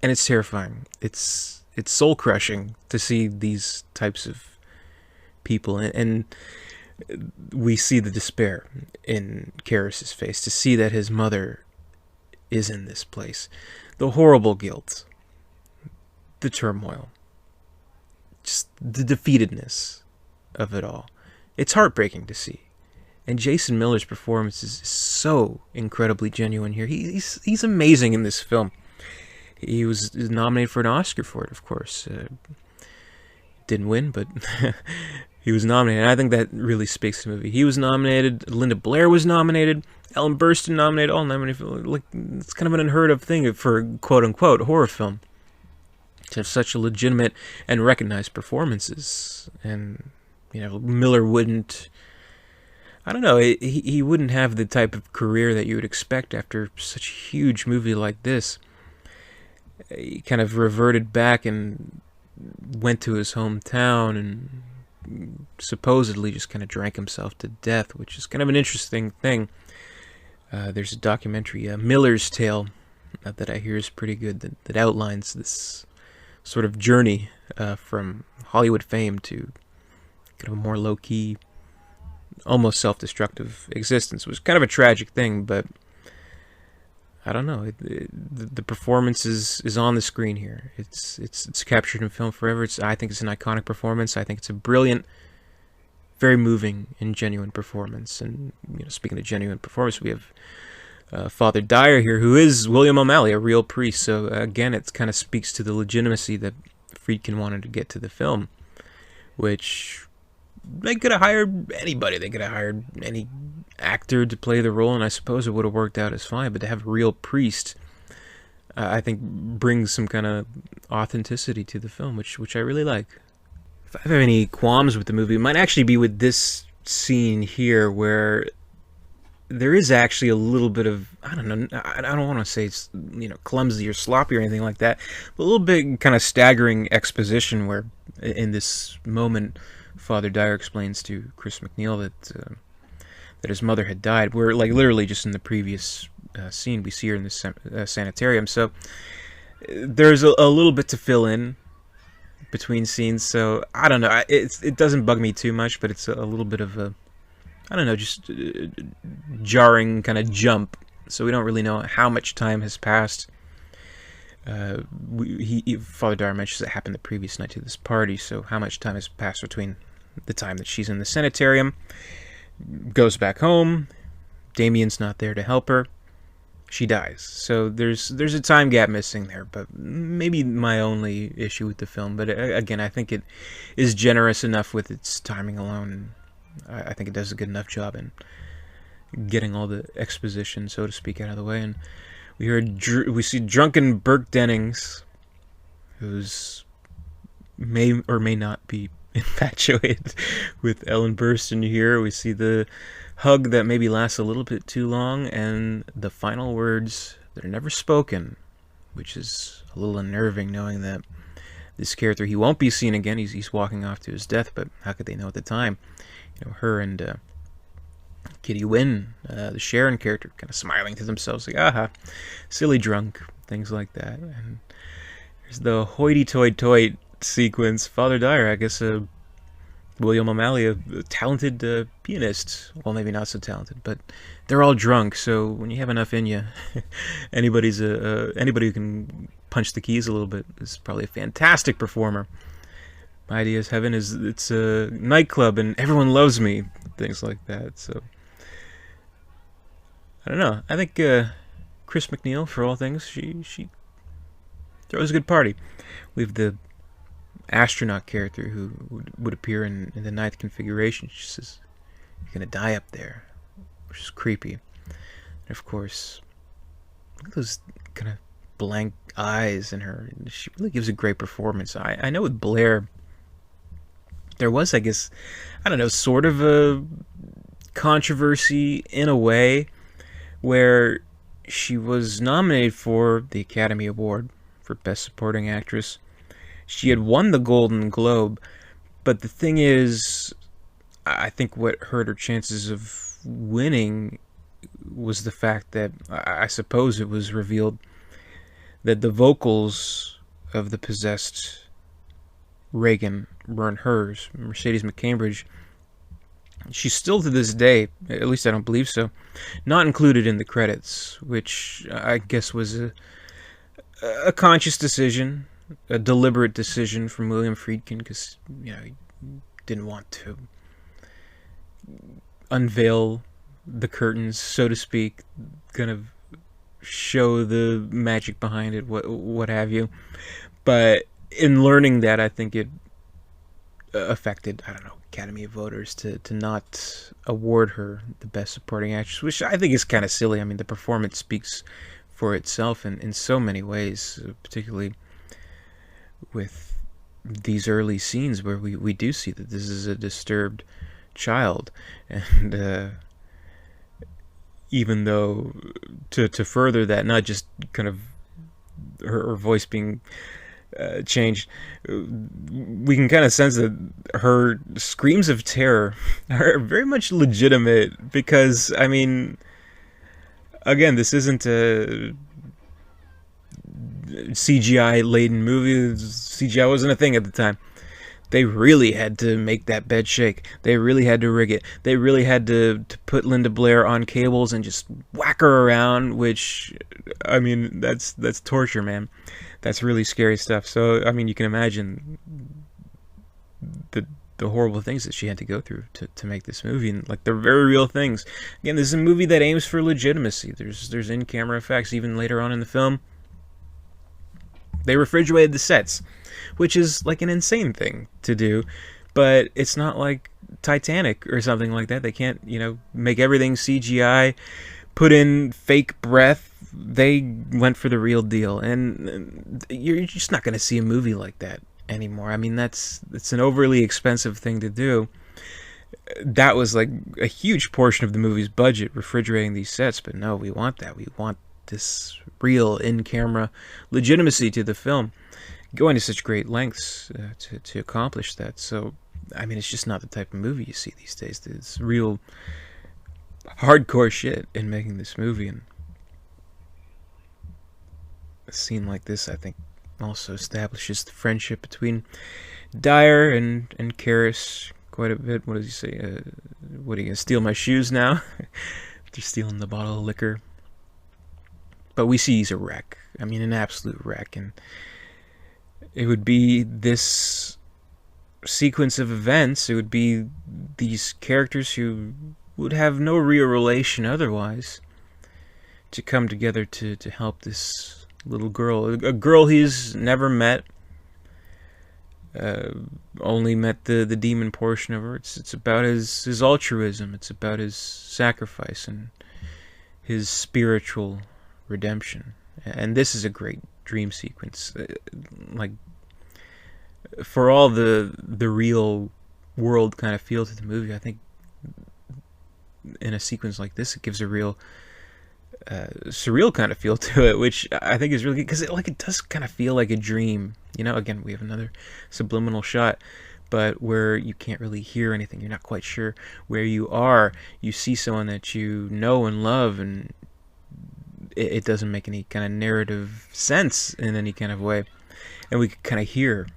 and it's terrifying. It's soul-crushing to see these types of people, and we see the despair in Karras' face, to see that his mother is in this place. The horrible guilt, the turmoil, just the defeatedness of it all. It's heartbreaking to see. And Jason Miller's performance is so incredibly genuine here. He's amazing in this film. He was nominated for an Oscar for it, of course. Didn't win, but he was nominated. And I think that really speaks to the movie. He was nominated. Linda Blair was nominated. Ellen Burstyn nominated. All nominated. Like, it's kind of an unheard of thing for a quote-unquote horror film to have such a legitimate and recognized performances. And, Miller wouldn't, I don't know, he wouldn't have the type of career that you would expect after such a huge movie like this. He kind of reverted back and went to his hometown and supposedly just kind of drank himself to death, which is kind of an interesting thing. There's a documentary, Miller's Tale, that I hear is pretty good, that outlines this sort of journey from Hollywood fame to kind of a more low-key, almost self-destructive existence. It was kind of a tragic thing, but I don't know. The performance is on the screen here. It's captured in film forever. I think it's an iconic performance. I think it's a brilliant, very moving and genuine performance. And speaking of genuine performance, we have Father Dyer here, who is William O'Malley, a real priest. So again, it kind of speaks to the legitimacy that Friedkin wanted to get to the film, which they could have hired anybody. They could have hired any actor to play the role, and I suppose it would have worked out as fine, but to have a real priest, I think brings some kind of authenticity to the film, which I really like. If I have any qualms with the movie, it might actually be with this scene here, where there is actually a little bit of, I don't know, I don't want to say it's, clumsy or sloppy or anything like that, but a little bit kind of staggering exposition where, in this moment, Father Dyer explains to Chris MacNeil that his mother had died. We're like literally just in the previous scene, we see her in the sanitarium. So there's a little bit to fill in between scenes. So I don't know. It doesn't bug me too much, but it's a little bit of a, I don't know, just jarring kind of jump. So we don't really know how much time has passed. Father Dyer mentions it happened the previous night to this party. So how much time has passed between the time that she's in the sanitarium, goes back home, Damien's not there to help her, she dies. So there's a time gap missing there, but maybe my only issue with the film. But again, I think it is generous enough with its timing alone. I think it does a good enough job in getting all the exposition, so to speak, out of the way. And we see drunken Burke Dennings, who's may or may not be infatuated with Ellen Burstyn here. We see the hug that maybe lasts a little bit too long, and the final words that are never spoken, which is a little unnerving, knowing that this character, he won't be seen again. He's walking off to his death, but how could they know at the time? Her and Kitty Wynn, the Sharon character, kind of smiling to themselves, like, aha, silly drunk, things like that. And there's the hoity-toity sequence. Father Dyer, I guess, William O'Malley, a talented pianist. Well, maybe not so talented, but they're all drunk. So when you have enough in you, anybody who can punch the keys a little bit is probably a fantastic performer. My idea is heaven is it's a nightclub and everyone loves me, things like that. So I don't know. I think Chris MacNeil, for all things, she throws a good party. We have the astronaut character who would appear in the ninth configuration. She says, "You're gonna die up there," which is creepy. And of course, look at those kind of blank eyes in her. She really gives a great performance. I know with Blair, there was, I guess, I don't know, sort of a controversy in a way, where she was nominated for the Academy Award for Best Supporting Actress. She had won the Golden Globe, but the thing is, I think what hurt her chances of winning was the fact that, I suppose it was revealed that the vocals of the possessed Reagan weren't hers. Mercedes McCambridge, she's still to this day, at least I don't believe so, not included in the credits, which I guess was a conscious decision, a deliberate decision from William Friedkin, because he didn't want to unveil the curtains, so to speak, kind of show the magic behind it, what have you. But in learning that, I think it affected, I don't know, Academy of voters to not award her the Best Supporting Actress, which I think is kind of silly. I mean, the performance speaks for itself in so many ways, particularly with these early scenes where we do see that this is a disturbed child. And even though, to further that, not just kind of her voice being changed, we can kind of sense that her screams of terror are very much legitimate, because, I mean, again, this isn't a CGI-laden movie. CGI wasn't a thing at the time. They really had to make that bed shake. They really had to rig it. They really had to put Linda Blair on cables and just whack her around, which, I mean, that's torture, man. That's really scary stuff. So, I mean, you can imagine the horrible things that she had to go through to make this movie, and like, they're very real things. Again, this is a movie that aims for legitimacy. There's in-camera effects. Even later on in the film, they refrigerated the sets, which is like an insane thing to do, but it's not like Titanic or something like that. They can't, make everything CGI, put in fake breath. They went for the real deal, and you're just not going to see a movie like that anymore. I mean, it's an overly expensive thing to do. That was like a huge portion of the movie's budget, refrigerating these sets, but no, we want that. We want this real in-camera legitimacy to the film, going to such great lengths to accomplish that. So, I mean, it's just not the type of movie you see these days. It's real hardcore shit in making this movie, and a scene like this, I think, also establishes the friendship between Dyer and Karras quite a bit. What does he say? What, are you going to steal my shoes now? They're stealing the bottle of liquor. But we see he's a wreck. I mean, an absolute wreck. And it would be this sequence of events. It would be these characters who would have no real relation otherwise to come together to help this little girl. A girl he's never met. Only met the demon portion of her. It's about his altruism. It's about his sacrifice and his spiritual redemption. And this is a great dream sequence. Like, for all the real world kind of feel to the movie, I think in a sequence like this, it gives a real surreal kind of feel to it, which I think is really good, because it does kind of feel like a dream. Again, we have another subliminal shot, but where you can't really hear anything. You're not quite sure where you are. You see someone that you know and love, and it doesn't make any kind of narrative sense in any kind of way. And we can kind of hear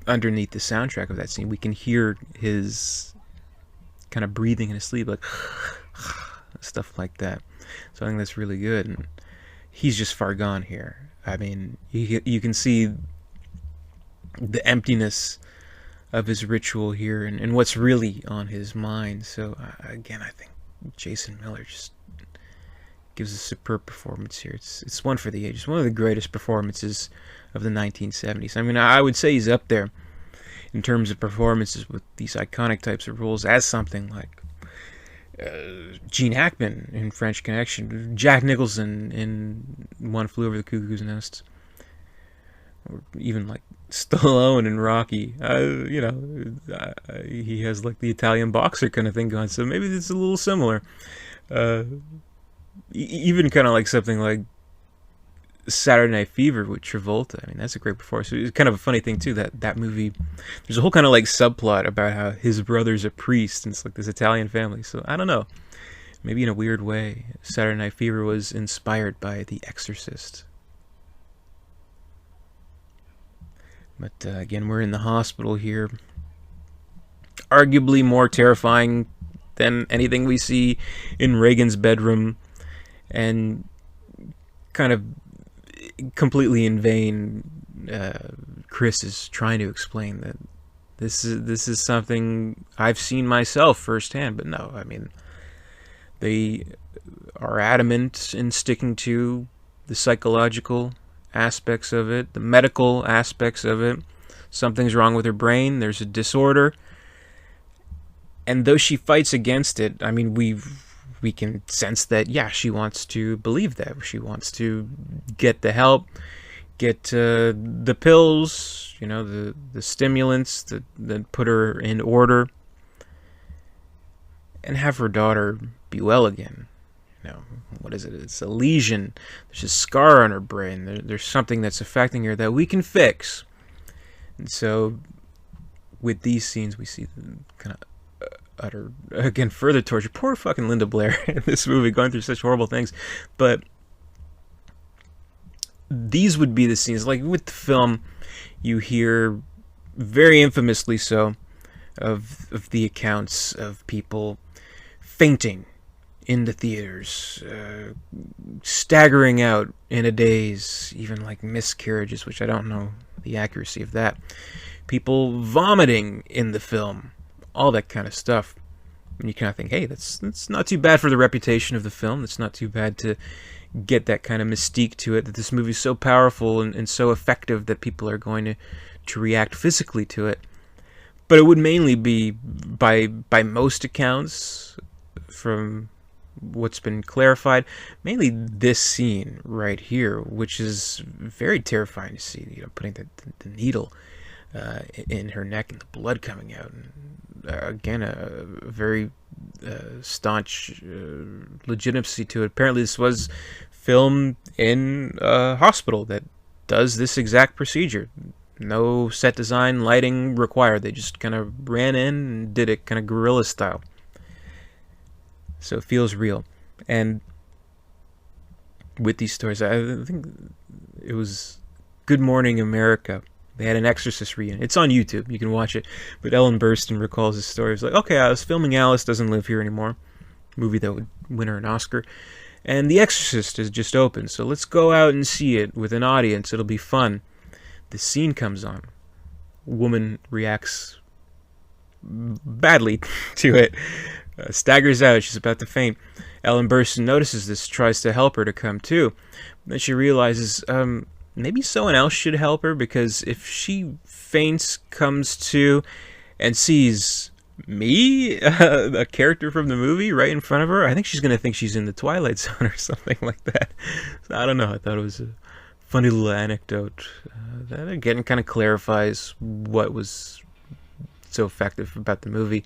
underneath the soundtrack of that scene, we can hear his kind of breathing in his sleep, like stuff like that. So I think that's really good, and he's just far gone here. I mean, you can see the emptiness of his ritual here, and what's really on his mind. So again, I think Jason Miller just gives a superb performance here. It's one for the ages, one of the greatest performances of the 1970s. I mean, I would say he's up there in terms of performances with these iconic types of roles as something like Gene Hackman in French Connection, Jack Nicholson in One Flew Over the Cuckoo's Nest, or even like Stallone in Rocky. He has like the Italian boxer kind of thing going, so maybe it's a little similar. Even kind of like something like Saturday Night Fever with Travolta. I mean, that's a great performance. It's kind of a funny thing too, that movie, there's a whole kind of like subplot about how his brother's a priest, and it's like this Italian family. So I don't know, maybe in a weird way, Saturday Night Fever was inspired by The Exorcist. But again, we're in the hospital here. Arguably more terrifying than anything we see in Reagan's bedroom, and kind of completely in vain, Chris is trying to explain that this is something I've seen myself firsthand. But no, I mean, they are adamant in sticking to the psychological aspects of it, the medical aspects of it. Something's wrong with her brain. There's a disorder. And though she fights against it, I mean, we can sense that, yeah, she wants to believe that. She wants to get the help, get the pills, the stimulants that put her in order, and have her daughter be well again. What is it? It's a lesion. There's a scar on her brain. There's something that's affecting her that we can fix. And so, with these scenes, we see the kind of utter, again, further torture. Poor fucking Linda Blair in this movie, going through such horrible things. But these would be the scenes, like with the film, you hear, very infamously so, of the accounts of people fainting in the theaters, staggering out in a daze, even like miscarriages, which I don't know the accuracy of that. People vomiting in the film, all that kind of stuff. And you kind of think, hey, that's not too bad for the reputation of the film. It's not too bad to get that kind of mystique to it, that this movie's so powerful and so effective that people are going to react physically to it. But it would mainly be, by most accounts, from what's been clarified, mainly this scene right here, which is very terrifying to see. You know, putting the needle in her neck and the blood coming out. And, again, a very staunch legitimacy to it. Apparently, this was filmed in a hospital that does this exact procedure. No set design, lighting required. They just kind of ran in and did it kind of guerrilla style. So it feels real. And with these stories, I think it was Good Morning America. They had an Exorcist reunion. It's on YouTube. You can watch it. But Ellen Burstyn recalls this story. It was like, okay, I was filming Alice Doesn't Live Here Anymore, movie that would win her an Oscar. And The Exorcist has just opened, so let's go out and see it with an audience. It'll be fun. The scene comes on. Woman reacts badly to it. Staggers out. She's about to faint. Ellen Burstyn notices this, tries to help her to come to. Then she realizes, maybe someone else should help her, because if she faints, comes to, and sees me, a character from the movie, right in front of her, I think she's going to think she's in the Twilight Zone or something like that. So, I don't know. I thought it was a funny little anecdote that, again, kind of clarifies what was so effective about the movie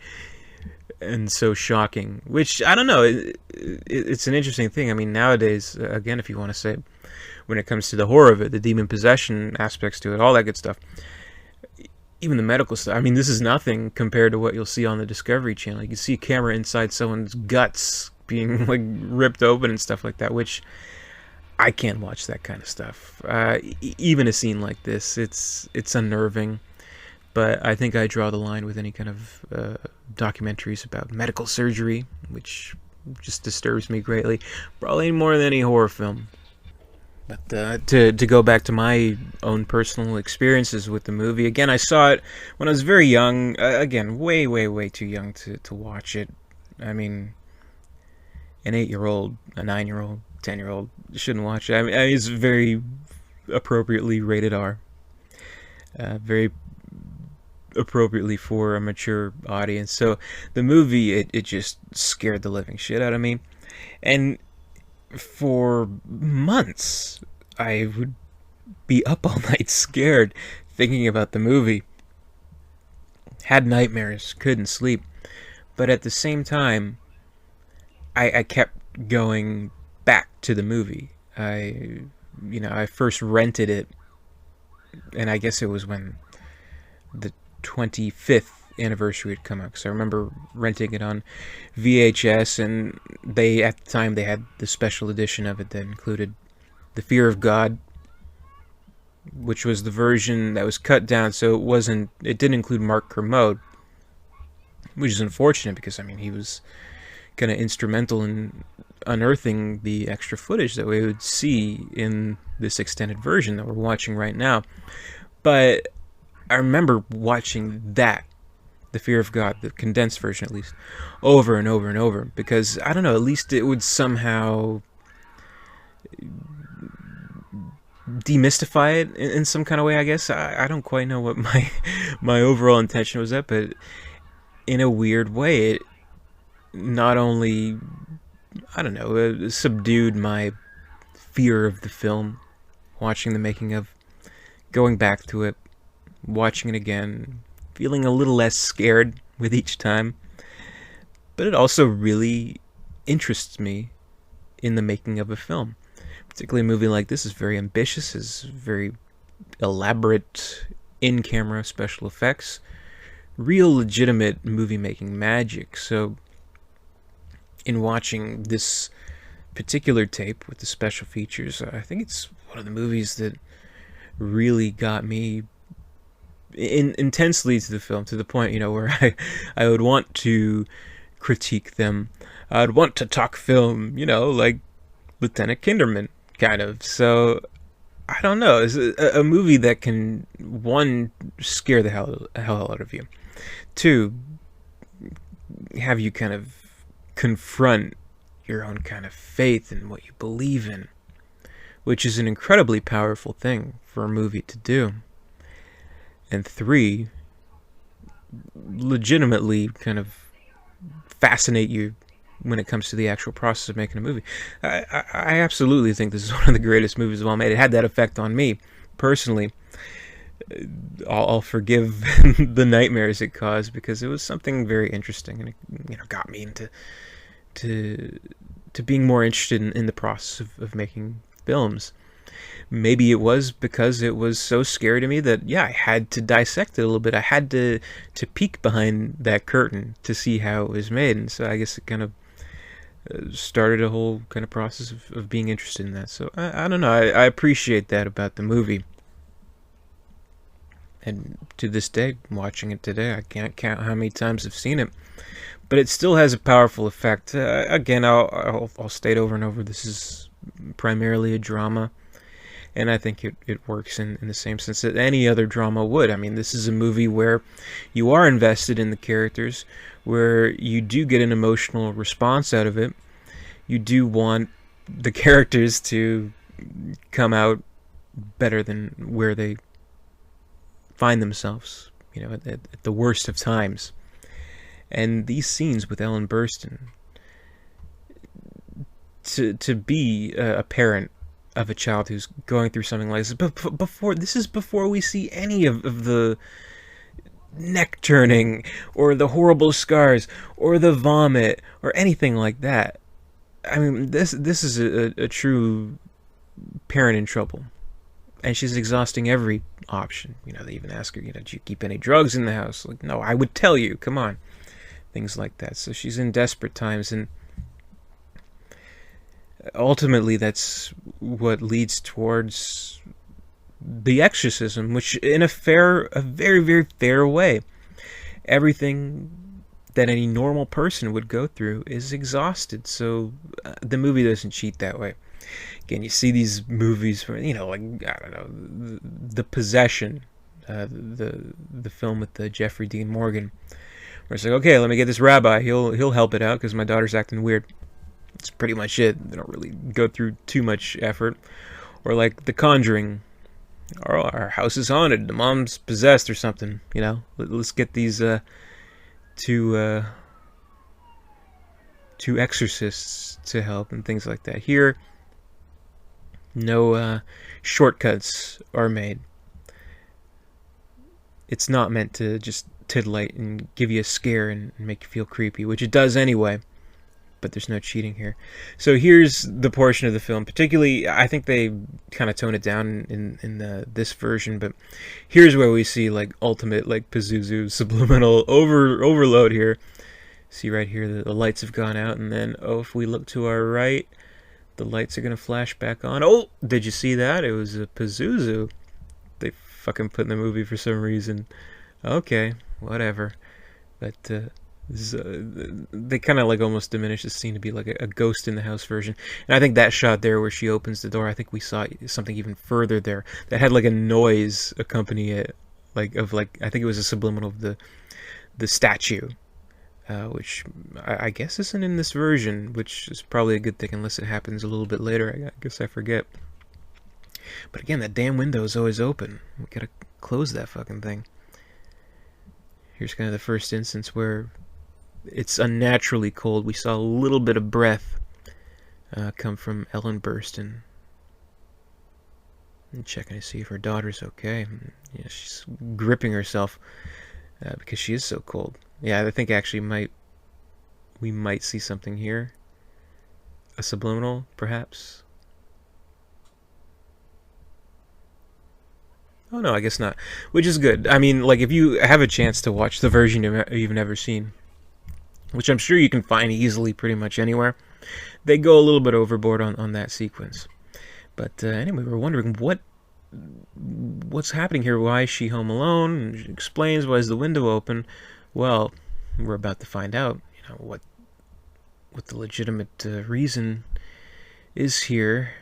and so shocking, which, I don't know, it's an interesting thing. I mean, nowadays, again, if you want to say, when it comes to the horror of it, the demon possession aspects to it, all that good stuff, even the medical stuff, I mean, this is nothing compared to what you'll see on the Discovery Channel. You can see a camera inside someone's guts being, like, ripped open and stuff like that, which I can't watch that kind of stuff. Even a scene like this, it's unnerving. But I think I draw the line with any kind of documentaries about medical surgery, which just disturbs me greatly. Probably more than any horror film. But to go back to my own personal experiences with the movie, again, I saw it when I was very young. Again, way, way, way too young to watch it. I mean, an 8-year-old, a 9-year-old, 10-year-old shouldn't watch it. I mean, it's very appropriately rated R. Very appropriately for a mature audience. So the movie, it just scared the living shit out of me. And for months, I would be up all night scared, thinking about the movie. Had nightmares, couldn't sleep. But at the same time, I kept going back to the movie. I first rented it, and I guess it was when the 25th anniversary had come out, because I remember renting it on VHS, and at the time they had the special edition of it that included The Fear of God, which was the version that was cut down, so it didn't include Mark Kermode, which is unfortunate, because I mean, he was kind of instrumental in unearthing the extra footage that we would see in this extended version that we're watching right now. But I remember watching that, The Fear of God, the condensed version at least, over and over and over, because, I don't know, at least it would somehow demystify it in some kind of way, I guess. I don't quite know what my overall intention was at, but in a weird way, it not only, I don't know, subdued my fear of the film, watching the making of, going back to it, watching it again, feeling a little less scared with each time. But it also really interests me in the making of a film. Particularly a movie like this is very ambitious, is very elaborate in-camera special effects, real legitimate movie-making magic. So in watching this particular tape with the special features, I think it's one of the movies that really got me intensely to the film, to the point, where I would want to critique them. I'd want to talk film, like Lieutenant Kinderman, kind of. So, I don't know. It's a movie that can, one, scare the hell out of you. Two, have you kind of confront your own kind of faith and what you believe in, which is an incredibly powerful thing for a movie to do. And three, legitimately kind of fascinate you when it comes to the actual process of making a movie. I absolutely think this is one of the greatest movies of all made. It had that effect on me personally. I'll forgive the nightmares it caused, because it was something very interesting, and it got me into to being more interested in the process of making films. Maybe it was because it was so scary to me that, yeah, I had to dissect it a little bit. I had to peek behind that curtain to see how it was made. And so I guess it kind of started a whole kind of process of being interested in that. So I don't know. I appreciate that about the movie. And to this day, watching it today, I can't count how many times I've seen it. But it still has a powerful effect. Again, I'll state over and over, this is primarily a drama. And I think it works in the same sense that any other drama would. I mean, this is a movie where you are invested in the characters, where you do get an emotional response out of it. You do want the characters to come out better than where they find themselves, at the worst of times. And these scenes with Ellen Burstyn, to be a parent of a child who's going through something like this, before we see any of the neck turning or the horrible scars or the vomit or anything like that. I mean, this is a true parent in trouble, and she's exhausting every option. They even ask her, do you keep any drugs in the house? Like, no, I would tell you, come on. Things like that. So she's in desperate times, and ultimately that's what leads towards the exorcism, which in a very, very fair way, everything that any normal person would go through is exhausted. So the movie doesn't cheat that way. Again, you see these movies where, like, I don't know, the Possession, the film with the Jeffrey Dean Morgan, where it's like, okay, let me get this rabbi, he'll help it out because my daughter's acting weird. That's pretty much it. They don't really go through too much effort. Or like The Conjuring, our house is haunted, the mom's possessed or something. Let's get these two exorcists to help and things like that. Here, no shortcuts are made. It's not meant to just titillate and give you a scare and make you feel creepy, which it does anyway, but there's no cheating here. So here's the portion of the film, particularly, I think they kind of tone it down in this version, but here's where we see like ultimate like Pazuzu subliminal overload here. See right here, the lights have gone out, and then, if we look to our right, the lights are going to flash back on. Oh, did you see that? It was a Pazuzu they fucking put in the movie for some reason. Okay, whatever. But they kind of like almost diminish the scene to be like a ghost in the house version. And I think that shot there where she opens the door, I think we saw something even further there that had like a noise accompany it, I think it was a subliminal of the statue, which I guess isn't in this version, which is probably a good thing unless it happens a little bit later. I guess I forget. But again, that damn window is always open. We gotta close that fucking thing. Here's kind of the first instance where it's unnaturally cold. We saw a little bit of breath come from Ellen Burstyn. And checking to see if her daughter's okay. Yeah, she's gripping herself because she is so cold. Yeah, I think actually we might see something here. A subliminal, perhaps. Oh no, I guess not. Which is good. I mean, like, if you have a chance to watch the version you've never seen, which I'm sure you can find easily pretty much anywhere, they go a little bit overboard on that sequence. But anyway, we're wondering what's happening here. Why is she home alone? And she explains, why is the window open? Well, we're about to find out, what the legitimate reason is here.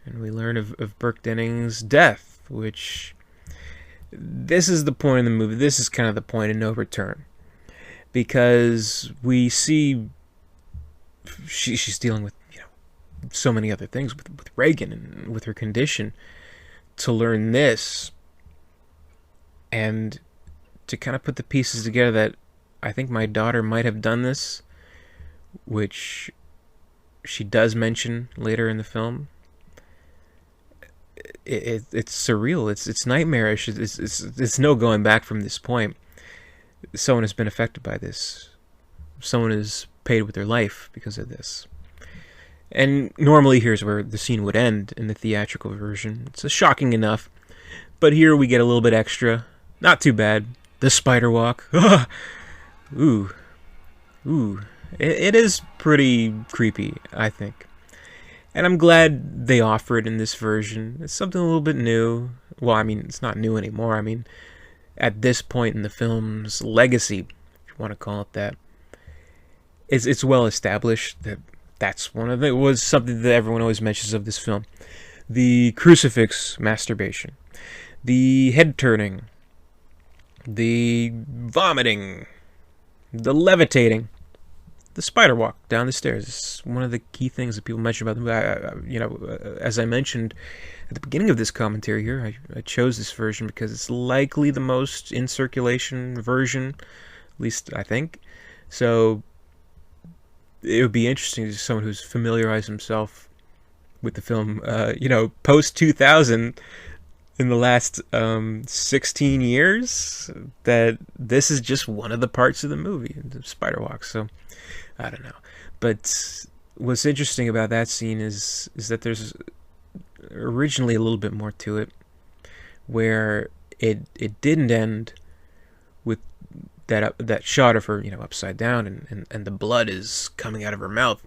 And we learn of Burke Dennings' death, which... this is the point of the movie. This is kind of the point of no return. Because we see she's dealing with, so many other things with Reagan and with her condition, to learn this and to kind of put the pieces together that I think my daughter might have done this, which she does mention later in the film. It's surreal. It's nightmarish. It's no going back from this point. Someone has been affected by this. Someone is paid with their life because of this. And normally here's where the scene would end in the theatrical version. It's shocking enough. But here we get a little bit extra. Not too bad. The spider walk. Ooh. It is pretty creepy, I think. And I'm glad they offer it in this version. It's something a little bit new. Well, I mean, it's not new anymore. I mean, at this point in the film's legacy, if you want to call it that, it's well established that it was something that everyone always mentions of this film. The crucifix masturbation, the head turning, the vomiting, the levitating, the spider walk down the stairs. It's one of the key things that people mention about the movie. As I mentioned at the beginning of this commentary here, I chose this version because it's likely the most in circulation version, at least I think. So it would be interesting to someone who's familiarized himself with the film, post 2000, in the last 16 years, that this is just one of the parts of the movie, the spider walk. So I don't know. But what's interesting about that scene is that there's originally a little bit more to it, where it didn't end with that shot of her, upside down and the blood is coming out of her mouth.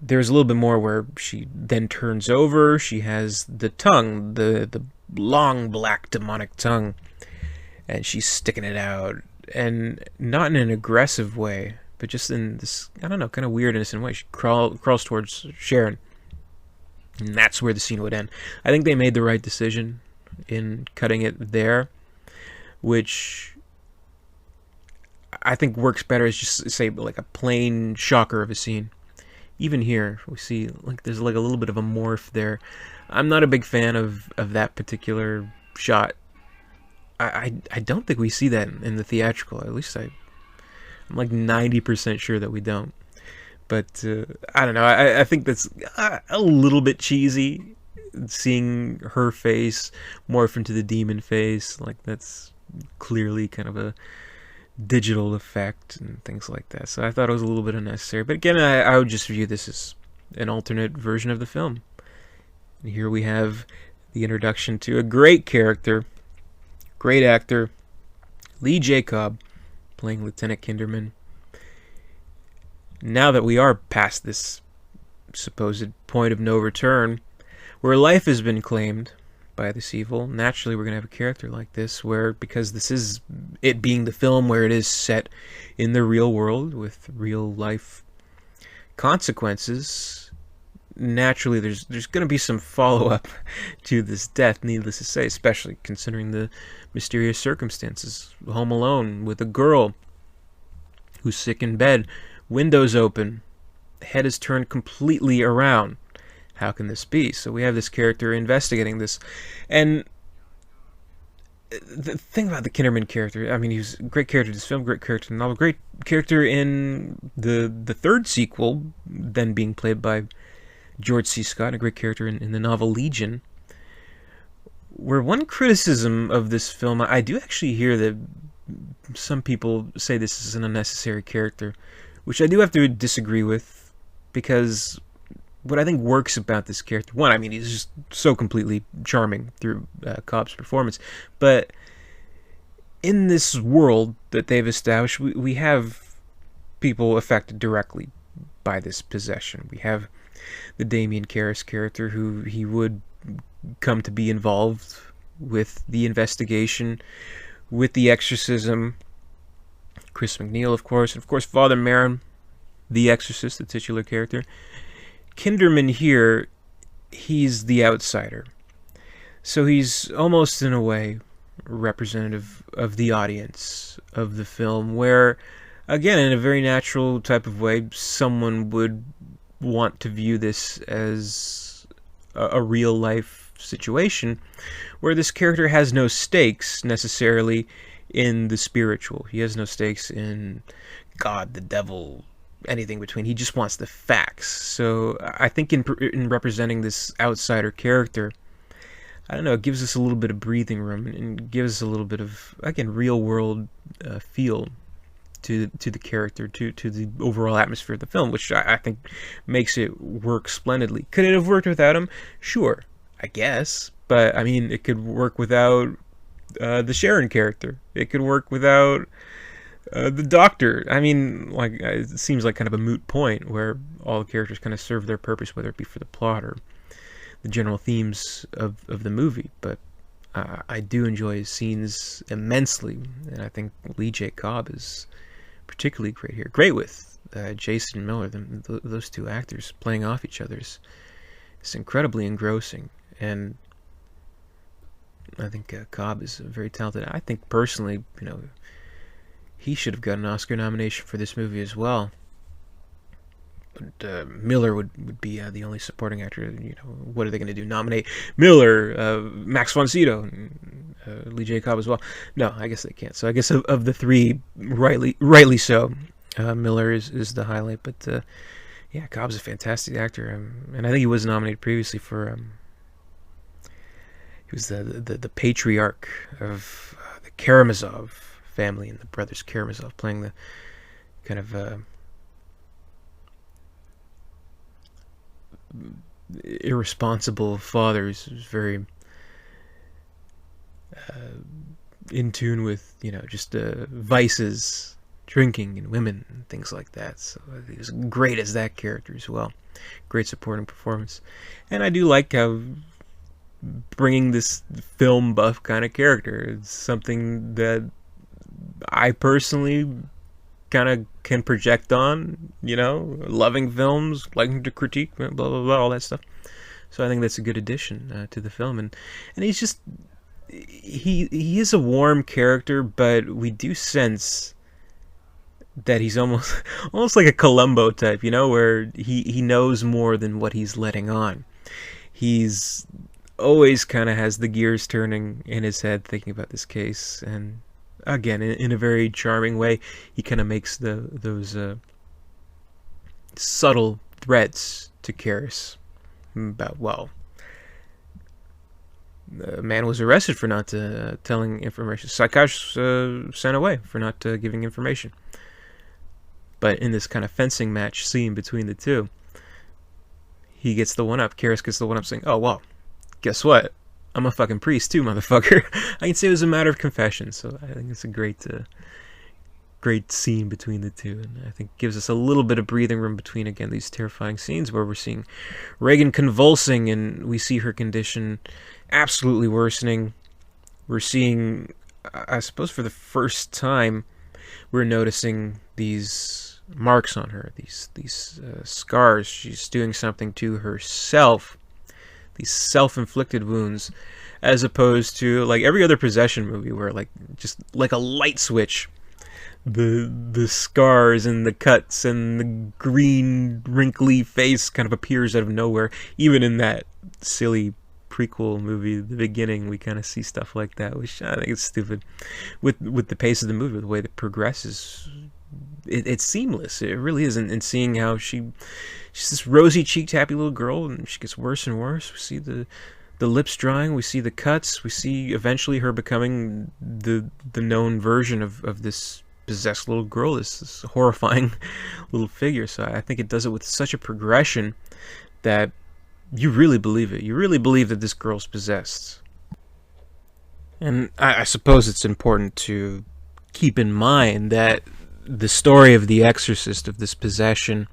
There's a little bit more where she then turns over. She has the tongue, the long black demonic tongue, and she's sticking it out, and not in an aggressive way, but just in this, I don't know, kind of weird, innocent way. She crawls towards Sharon, and that's where the scene would end. I think they made the right decision in cutting it there, which I think works better as just, say, like a plain shocker of a scene. Even here, we see there's a little bit of a morph there. I'm not a big fan of that particular shot. I don't think we see that in the theatrical. At least I'm like 90% sure that we don't. But I don't know. I think that's a little bit cheesy, seeing her face morph into the demon face. Like, that's clearly kind of a digital effect and things like that. So I thought it was a little bit unnecessary. But again, I would just view this as an alternate version of the film. And here we have the introduction to a great character, great actor, Lee J. Cobb, playing Lieutenant Kinderman. Now that we are past this supposed point of no return, where life has been claimed by this evil, naturally we're going to have a character like this, where, because this is it being the film where it is set in the real world with real life consequences, naturally there's going to be some follow-up to this death, needless to say, especially considering the mysterious circumstances. Home alone with a girl who's sick in bed, windows open, head is turned completely around. How can this be? So we have this character investigating this. And the thing about the Kinderman character, I mean, he was a great character in this film, great character in the novel, great character in the third sequel, then being played by George C. Scott, a great character in the novel Legion. Where one criticism of this film, I do actually hear that some people say this is an unnecessary character, which I do have to disagree with, because what I think works about this character, one, I mean, he's just so completely charming through Cobb's performance, but in this world that they've established, we have people affected directly by this possession. We have the Damien Karras character, who he would come to be involved with the investigation, with the exorcism. Chris McNeil, of course, and of course Father Merrin, the exorcist, the titular character. Kinderman here, he's the outsider. So he's almost, in a way, representative of the audience of the film, where, again, in a very natural type of way, someone would want to view this as a real-life situation, where this character has no stakes, necessarily, in the spiritual. He has no stakes in God, the devil, anything between. He just wants the facts. So I think in representing this outsider character, I don't know, it gives us a little bit of breathing room and gives us a little bit of, again, real world feel to the character, to the overall atmosphere of the film, which I think makes it work splendidly. Could it have worked without him? Sure, I guess. But, I mean, it could work without the Sharon character. It could work without the Doctor. I mean, like, it seems like kind of a moot point where all the characters kind of serve their purpose, whether it be for the plot or the general themes of the movie. But I do enjoy his scenes immensely, and I think Lee J. Cobb is particularly great here. Great with Jason Miller. Those two actors playing off each other is incredibly engrossing, and I think Cobb is very talented. I think personally, he should have got an Oscar nomination for this movie as well. But Miller would be the only supporting actor. What are they going to do? Nominate Miller, Max von Sydow, Lee J. Cobb as well? No, I guess they can't. So I guess of the three, rightly so, Miller is the highlight. But yeah, Cobb's a fantastic actor, and I think he was nominated previously for. He was the patriarch of the Karamazov family and the brothers Karamazov, playing the kind of irresponsible father who's very in tune with just vices, drinking and women and things like that. So he was great as that character as well. Great supporting performance, and I do like how bringing this film buff kind of character, it's something that I personally kind of can project on, loving films, liking to critique, blah, blah, blah, all that stuff. So I think that's a good addition to the film. And he's just, he is a warm character, but we do sense that he's almost like a Columbo type, where he knows more than what he's letting on. He's always kind of has the gears turning in his head thinking about this case, and again, in a very charming way, he kind of makes those subtle threats to Karras about, well, the man was arrested for not telling information. Psychiatrist sent away for not giving information. But in this kind of fencing match scene between the two, he gets the one-up. Karras gets the one-up saying, oh, well, guess what? I'm a fucking priest too, motherfucker. I can say it was a matter of confession. So I think it's a great scene between the two, and I think gives us a little bit of breathing room between, again, these terrifying scenes where we're seeing Reagan convulsing and we see her condition absolutely worsening. We're seeing, I suppose for the first time, we're noticing these marks on her, these scars. She's doing something to herself. These self-inflicted wounds, as opposed to like every other possession movie where just like a light switch, the scars and the cuts and the green wrinkly face kind of appears out of nowhere. Even in that silly prequel movie, The Beginning, we kind of see stuff like that, which I think is stupid. With the pace of the movie, the way it progresses, it's seamless. It really is. And seeing how she's this rosy-cheeked, happy little girl, and she gets worse and worse. We see the lips drying. We see the cuts. We see eventually her becoming the known version of this possessed little girl, this horrifying little figure. So I think it does it with such a progression that you really believe it. You really believe that this girl's possessed. And I suppose it's important to keep in mind that the story of the Exorcist, of this possession,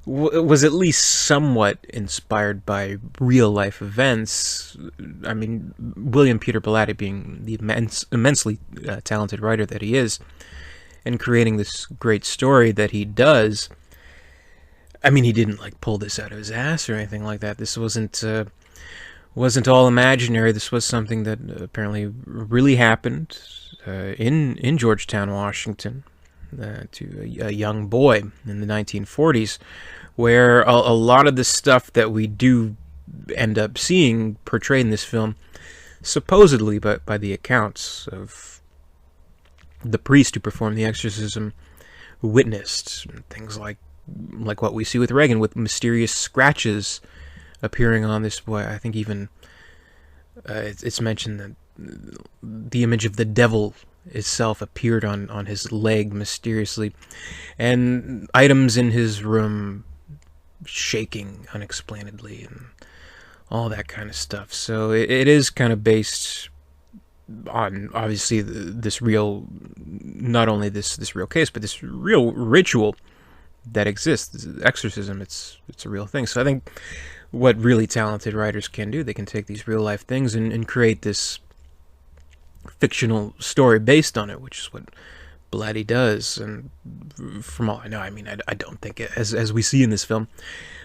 was at least somewhat inspired by real-life events. I mean, William Peter Blatty, being the immensely talented writer that he is, and creating this great story that he does, I mean, he didn't pull this out of his ass or anything like that. This wasn't all imaginary. This was something that apparently really happened in Georgetown, Washington, to a young boy in the 1940s, where a lot of the stuff that we do end up seeing portrayed in this film, supposedly by the accounts of the priest who performed the exorcism witnessed things like what we see with Reagan, with mysterious scratches appearing on this boy. I think even it's mentioned that the image of the devil itself appeared on his leg mysteriously, and items in his room shaking unexplainedly, and all that kind of stuff. So it is kind of based on, obviously, this real, not only this real case, but this real ritual that exists. This exorcism, it's a real thing. So I think what really talented writers can do, they can take these real life things and create this fictional story based on it, which is what Blatty does. And from all I know, I mean, I don't think, as we see in this film,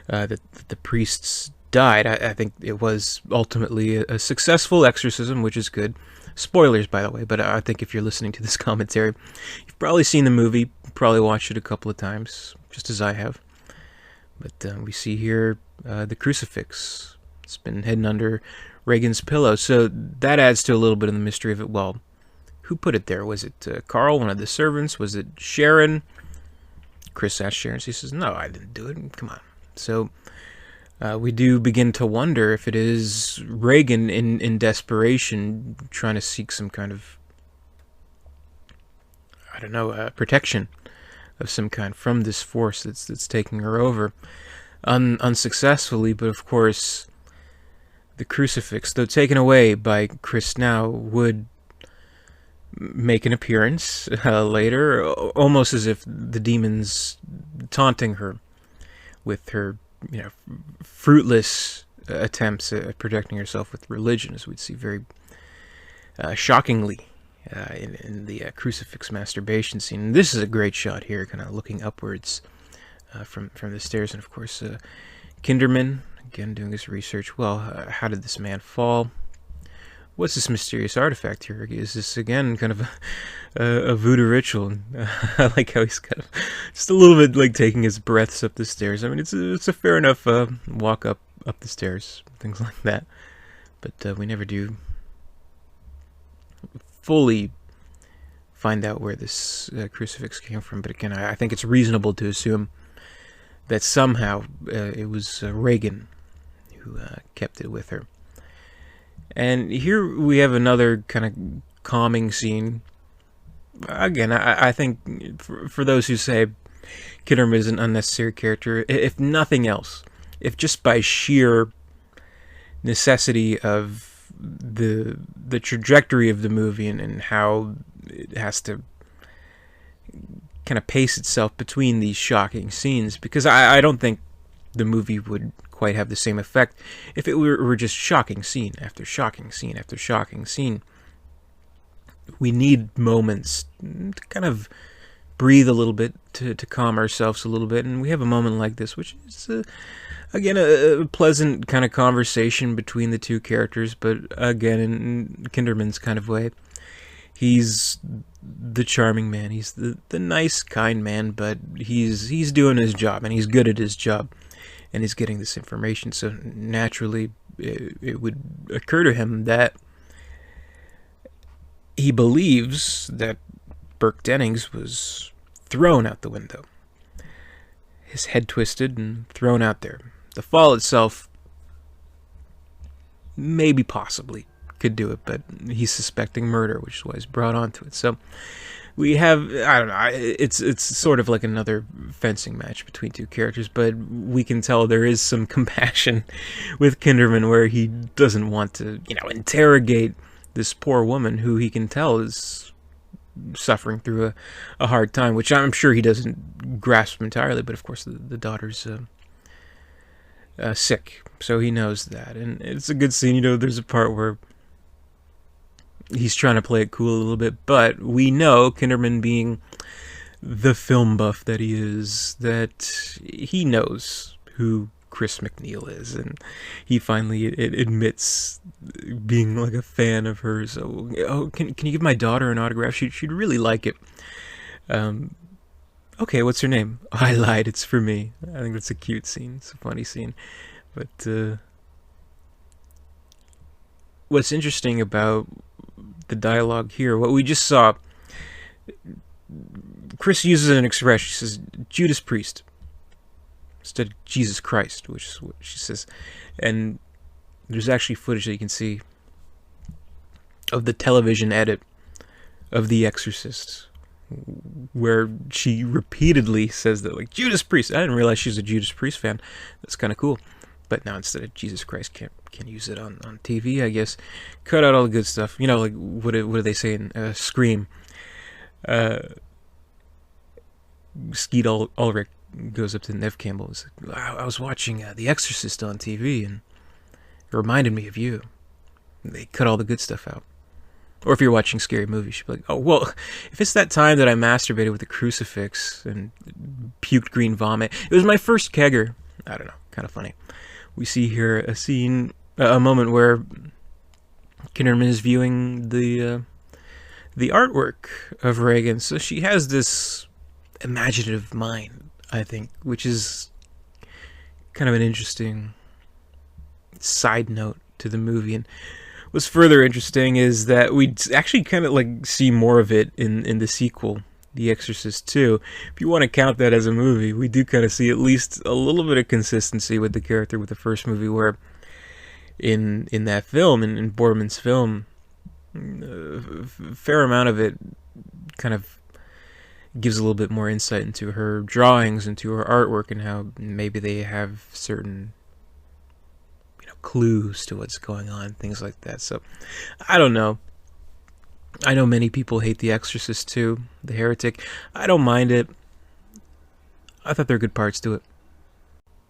that the priests died. I think it was ultimately a successful exorcism, which is good. Spoilers, by the way, but I think if you're listening to this commentary, you've probably seen the movie, probably watched it a couple of times, just as I have. But we see here the crucifix. It's been hidden under Reagan's pillow, so that adds to a little bit of the mystery of it. Well, who put it there? Was it Carl, one of the servants? Was it Sharon? Chris asked Sharon. She says, no, I didn't do it. Come on. So we do begin to wonder if it is Reagan in desperation trying to seek some kind of, I don't know, protection of some kind from this force that's taking her over. Unsuccessfully, but of course the crucifix, though taken away by Chris now, would make an appearance later, almost as if the demon's taunting her with her, fruitless attempts at protecting herself with religion, as we'd see very shockingly in the crucifix masturbation scene. And this is a great shot here, kind of looking upwards from the stairs. And of course, Kinderman, again doing his research. Well, how did this man fall? What's this mysterious artifact here? Is this, again, kind of a voodoo ritual? I like how he's kind of just a little bit like taking his breaths up the stairs. I mean, it's a fair enough walk up the stairs, things like that. But we never do fully find out where this crucifix came from. But again, I think it's reasonable to assume that somehow it was Reagan who kept it with her. And here we have another kind of calming scene. Again, I think for those who say Kinderman is an unnecessary character, if nothing else, if just by sheer necessity of the trajectory of the movie and how it has to kind of pace itself between these shocking scenes, because I don't think the movie would quite have the same effect if it were just shocking scene after shocking scene after shocking scene. We need moments to kind of breathe a little bit, to calm ourselves a little bit, and we have a moment like this, which is again a pleasant kind of conversation between the two characters, but again in Kinderman's kind of way. He's the charming man, he's the nice, kind man, but he's doing his job, and he's good at his job. And he's getting this information, so naturally it would occur to him that he believes that Burke Dennings was thrown out the window. His head twisted and thrown out there. The fall itself, maybe possibly, could do it, but he's suspecting murder, which is why he's brought onto it. So we have, I don't know, it's sort of like another fencing match between two characters, but we can tell there is some compassion with Kinderman, where he doesn't want to, interrogate this poor woman who he can tell is suffering through a hard time, which I'm sure he doesn't grasp entirely, but of course the daughter's sick, so he knows that. And it's a good scene, there's a part where he's trying to play it cool a little bit, but we know, Kinderman being the film buff that he is, that he knows who Chris MacNeil is, and he finally admits being like a fan of hers. Can you give my daughter an autograph? She'd really like it. Okay, what's her name? Oh, I lied, it's for me. I think that's a cute scene. It's a funny scene. But what's interesting about the dialogue here, what we just saw, Chris uses an expression. She says, Judas Priest, instead of Jesus Christ, which is what she says. And there's actually footage that you can see of the television edit of The Exorcist, where she repeatedly says that, like, Judas Priest. I didn't realize she was a Judas Priest fan. That's kind of cool. But now instead of Jesus Christ, can't use it on TV, I guess. Cut out all the good stuff. You know, like, what do they say in Scream? Skeet Ulrich goes up to Nev Campbell and says, I was watching The Exorcist on TV, and it reminded me of you. They cut all the good stuff out. Or if you're watching scary movies, you'd be like, oh, well, if it's that time that I masturbated with a crucifix and puked green vomit, it was my first kegger. I don't know, kind of funny. We see here a moment where Kinderman is viewing the artwork of Reagan. So she has this imaginative mind, I think, which is kind of an interesting side note to the movie. And what's further interesting is that we actually kind of like see more of it in the sequel, The Exorcist 2. If you want to count that as a movie, we do kind of see at least a little bit of consistency with the character with the first movie, where in that film, in Borman's film, a fair amount of it kind of gives a little bit more insight into her drawings, into her artwork, and how maybe they have certain clues to what's going on, things like that. So, I don't know. I know many people hate The Exorcist 2, The Heretic. I don't mind it. I thought there were good parts to it.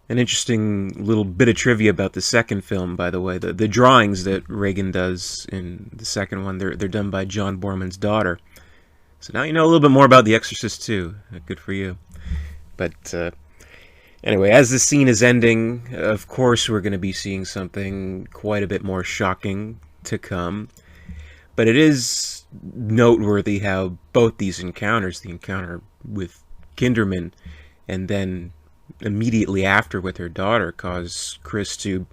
An interesting little bit of trivia about the second film, by the way. The drawings that Reagan does in the second one, they're done by John Borman's daughter. So now you know a little bit more about The Exorcist 2. Good for you. But anyway, as the scene is ending, of course we're going to be seeing something quite a bit more shocking to come. But it is noteworthy how both these encounters, the encounter with Kinderman and then immediately after with her daughter, cause Chris to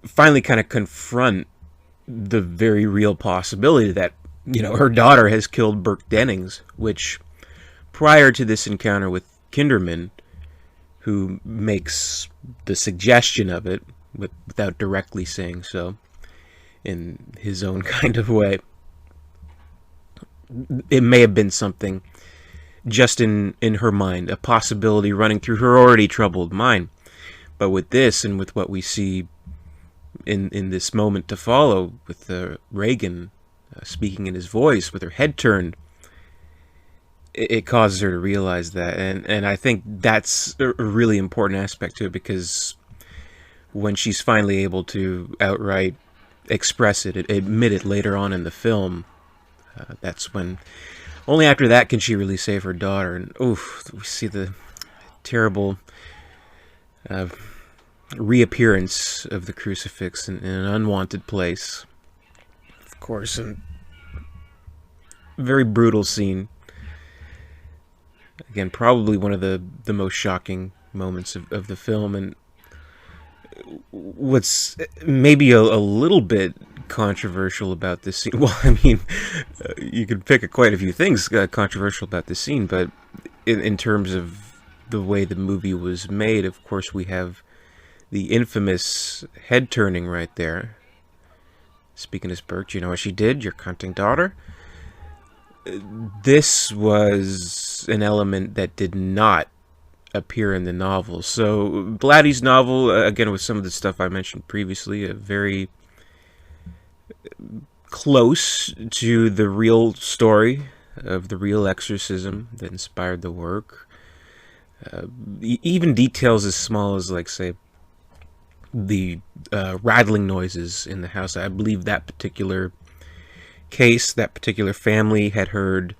finally kind of confront the very real possibility that, her daughter has killed Burke Dennings, which prior to this encounter with Kinderman, who makes the suggestion of it without directly saying so in his own kind of way, it may have been something just in her mind, a possibility running through her already troubled mind. But with this, and with what we see in this moment to follow, with Reagan speaking in his voice, with her head turned, it causes her to realize that. And I think that's a really important aspect to it, because when she's finally able to outright express it, admit it later on in the film, that's when, only after that can she really save her daughter. And we see the terrible reappearance of the crucifix in an unwanted place. Of course, a very brutal scene. Again, probably one of the most shocking moments of the film. And what's maybe a little bit controversial about this scene, well, I mean, you could pick quite a few things controversial about this scene, but in terms of the way the movie was made, of course, we have the infamous head turning right there. Speaking as Burke, do you know what she did, your cunting daughter? This was an element that did not appear in the novel. So Blatty's novel, again, with some of the stuff I mentioned previously, very close to the real story of the real exorcism that inspired the work. Even details as small as, like, say, the rattling noises in the house. I believe that particular case, that particular family had heard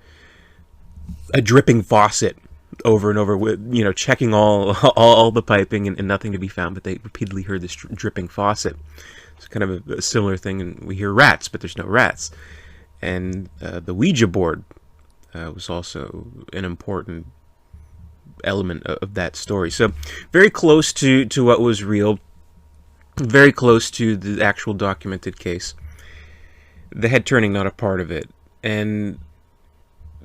a dripping faucet over and over, with, checking all the piping and nothing to be found, but they repeatedly heard this dripping faucet. It's kind of a similar thing, and we hear rats, but there's no rats. And the Ouija board was also an important element of that story. So very close to what was real, very close to the actual documented case. The head turning, not a part of it. And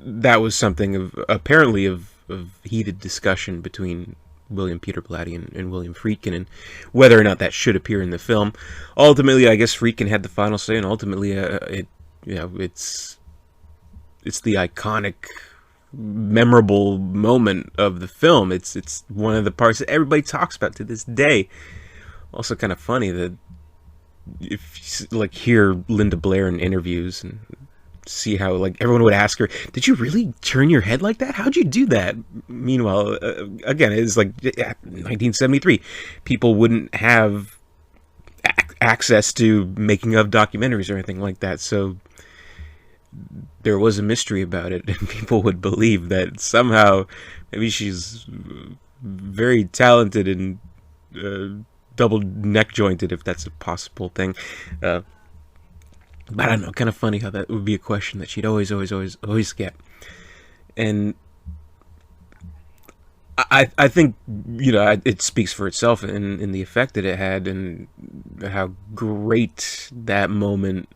that was something of apparently of heated discussion between William Peter Blatty and William Friedkin, and whether or not that should appear in the film. Ultimately, I guess Friedkin had the final say, and ultimately, it's the iconic, memorable moment of the film. It's one of the parts that everybody talks about to this day. Also, kind of funny that if you like hear Linda Blair in interviews and see how like everyone would ask her, "Did you really turn your head like that? How'd you do that?" Meanwhile, again, it's like 1973. People wouldn't have access to making of documentaries or anything like that, so there was a mystery about it, and people would believe that somehow maybe she's very talented and double neck jointed, if that's a possible thing. But I don't know, kind of funny how that would be a question that she'd always get. And I think, it speaks for itself in the effect that it had, and how great that moment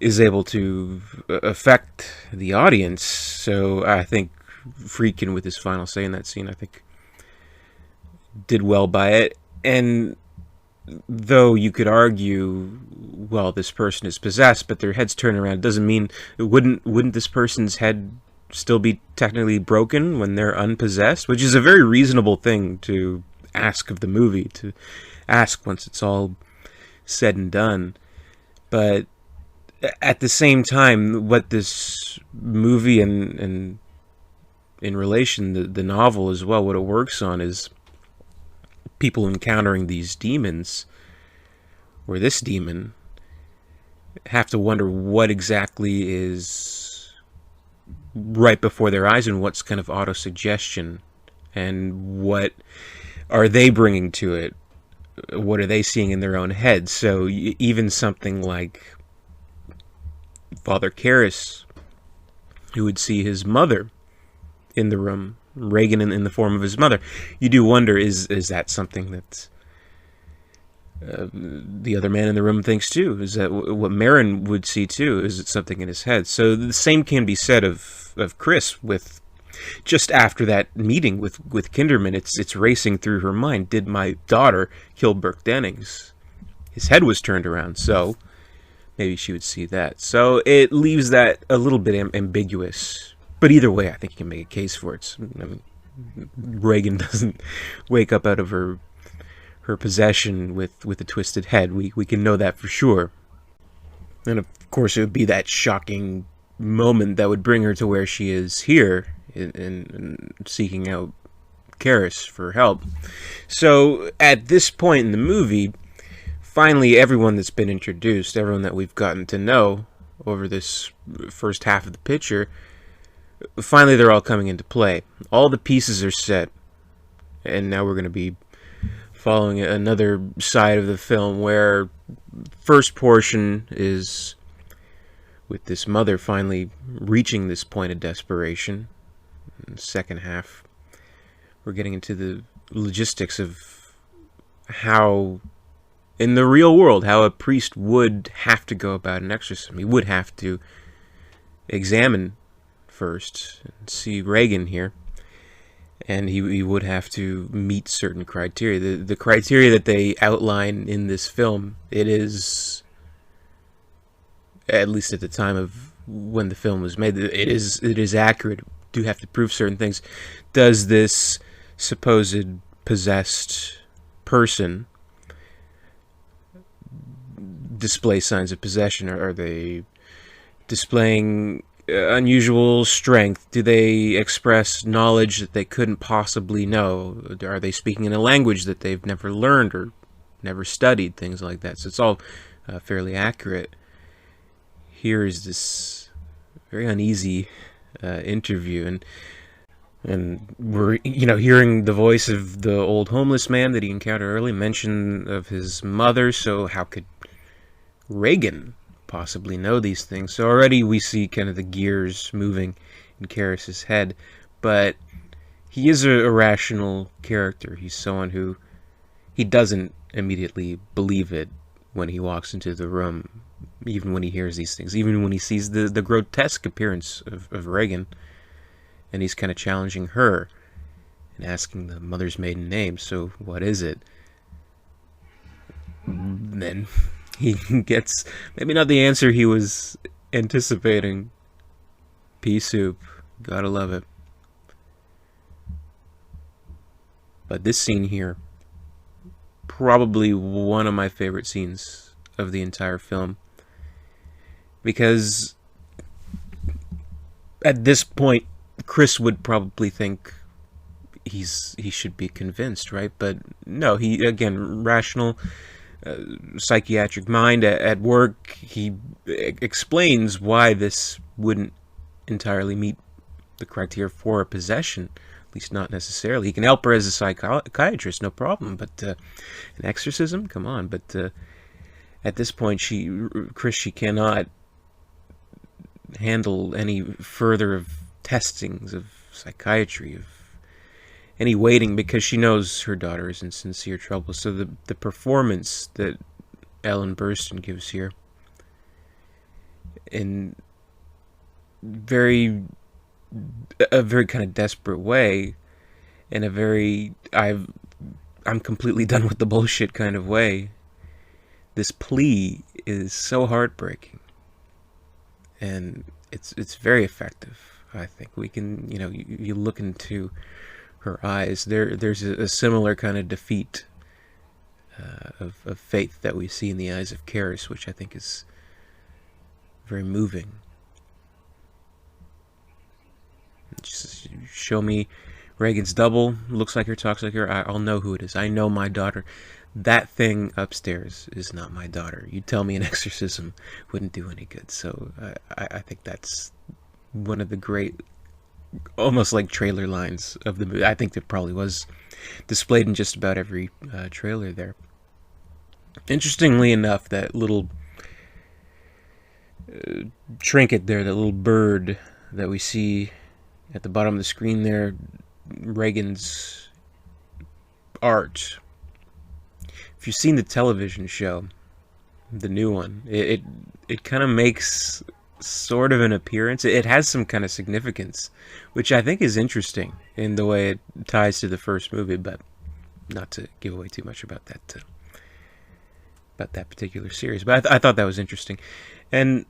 is able to affect the audience. So I think Friedkin, with his final say in that scene, I think did well by it. And though you could argue, well, this person is possessed, but their head's turned around, it doesn't mean, wouldn't this person's head still be technically broken when they're unpossessed? Which is a very reasonable thing to ask of the movie, to ask once it's all said and done. But at the same time, what this movie and in relation, the novel as well, what it works on is people encountering these demons, or this demon, have to wonder what exactly is right before their eyes, and what's kind of autosuggestion, and what are they bringing to it, what are they seeing in their own heads. So even something like Father Karras, who would see his mother in the room, Reagan in the form of his mother, you do wonder, is that something that the other man in the room thinks too? Is that what Merrin would see too? Is it something in his head? So the same can be said of Chris, with just after that meeting with Kinderman. It's racing through her mind. Did my daughter kill Burke Dennings? His head was turned around, so maybe she would see that. So it leaves that a little bit ambiguous. But either way, I think you can make a case for it. I mean, Reagan doesn't wake up out of her possession with a twisted head. We can know that for sure. And of course, it would be that shocking moment that would bring her to where she is here, in seeking out Karras for help. So at this point in the movie, finally everyone that's been introduced, everyone that we've gotten to know over this first half of the picture, finally they're all coming into play. All the pieces are set, and now we're going to be following another side of the film, where first portion is with this mother finally reaching this point of desperation. In the second half, we're getting into the logistics of how, in the real world, how a priest would have to go about an exorcism. He would have to examine first and see Reagan here, and he would have to meet certain criteria. The criteria that they outline in this film, it is, at least at the time of when the film was made, it is accurate. Do have to prove certain things. Does this supposed possessed person display signs of possession? Or are they displaying unusual strength? Do they express knowledge that they couldn't possibly know? Are they speaking in a language that they've never learned or never studied? Things like that. So it's all fairly accurate. Here is this very uneasy interview, and we're hearing the voice of the old homeless man that he encountered early, mention of his mother. So how could Reagan possibly know these things? So already we see kind of the gears moving in Karras' head, but he is a rational character. He's someone who, he doesn't immediately believe it, when he walks into the room, even when he hears these things, even when he sees the grotesque appearance of Reagan, and he's kind of challenging her and asking the mother's maiden name. So what is it? And then he gets maybe not the answer he was anticipating. Pea soup. Gotta love it. But this scene here, probably one of my favorite scenes of the entire film, because at this point Chris would probably think he should be convinced, right? But no, he, again, rational, psychiatric mind at work, he explains why this wouldn't entirely meet the criteria for a possession. At least not necessarily. He can help her as a psychiatrist, no problem. But an exorcism? Come on. But at this point, she cannot handle any further of testings of psychiatry, of any waiting, because she knows her daughter is in sincere trouble. So the performance that Ellen Burstyn gives here, in a very kind of desperate way, in a very I'm completely done with the bullshit kind of way, this plea is so heartbreaking, and it's very effective. I think we can, you look into her eyes, there's a similar kind of defeat of faith that we see in the eyes of Karras, which I think is very moving. Just show me Reagan's double, looks like her, talks like her, I'll know who it is. I know my daughter. That thing upstairs is not my daughter. You tell me an exorcism wouldn't do any good. So I think that's one of the great, almost like trailer lines of the movie. I think that probably was displayed in just about every trailer there. Interestingly enough, that little trinket there, that little bird that we see at the bottom of the screen there, Reagan's art. If you've seen the television show, the new one, it kind of makes sort of an appearance. It has some kind of significance, which I think is interesting in the way it ties to the first movie, but not to give away too much about that particular series. But I thought that was interesting. And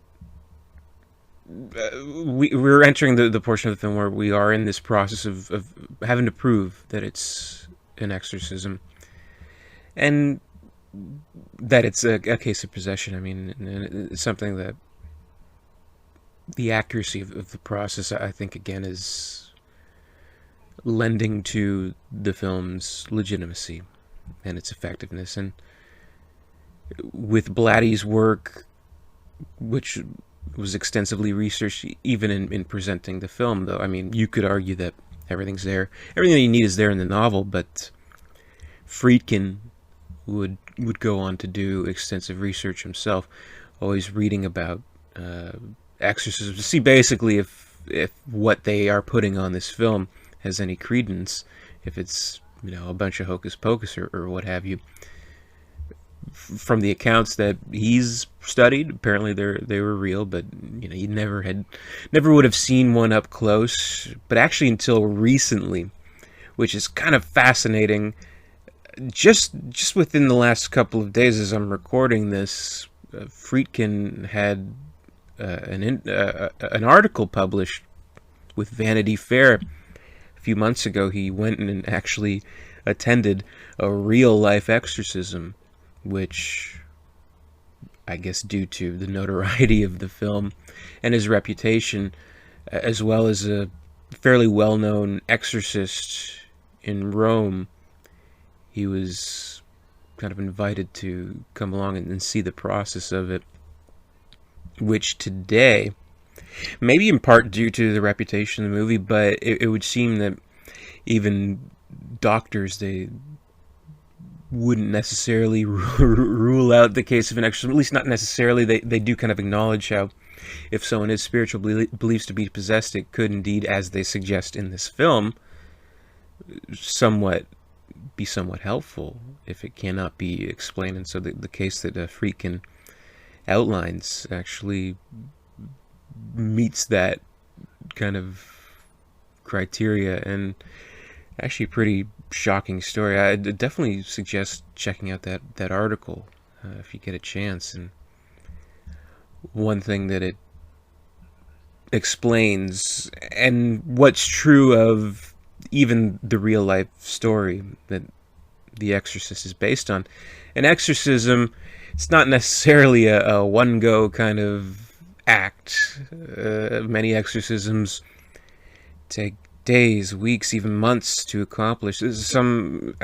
we're entering the portion of the film where we are in this process of having to prove that it's an exorcism, and that it's a case of possession. I mean, it's something that the accuracy of the process, I think, again, is lending to the film's legitimacy and its effectiveness. And with Blatty's work, which was extensively researched even in presenting the film, though, I mean, you could argue that everything's there. Everything that you need is there in the novel, but Friedkin would go on to do extensive research himself, always reading about exorcism, to see basically if what they are putting on this film has any credence, if it's, a bunch of hocus pocus or what have you. From the accounts that he's studied, apparently they were real, but he never would have seen one up close. But actually, until recently, which is kind of fascinating, just within the last couple of days as I'm recording this, Friedkin had an article published with Vanity Fair a few months ago. He went and actually attended a real life exorcism, which, I guess, due to the notoriety of the film and his reputation, as well as a fairly well-known exorcist in Rome, he was kind of invited to come along and see the process of it, which today, maybe in part due to the reputation of the movie, but it would seem that even doctors, they wouldn't necessarily rule out the case of an exorcism, at least not necessarily. They do kind of acknowledge how, if someone is spiritual believes to be possessed, it could indeed, as they suggest in this film, somewhat be somewhat helpful if it cannot be explained. And so the case that Friedkin outlines actually meets that kind of criteria, and actually pretty shocking story. I definitely suggest checking out that article if you get a chance. And one thing that it explains, and what's true of even the real life story that The Exorcist is based on. An exorcism, it's not necessarily a one-go kind of act. Many exorcisms take days, weeks, even months to accomplish. Some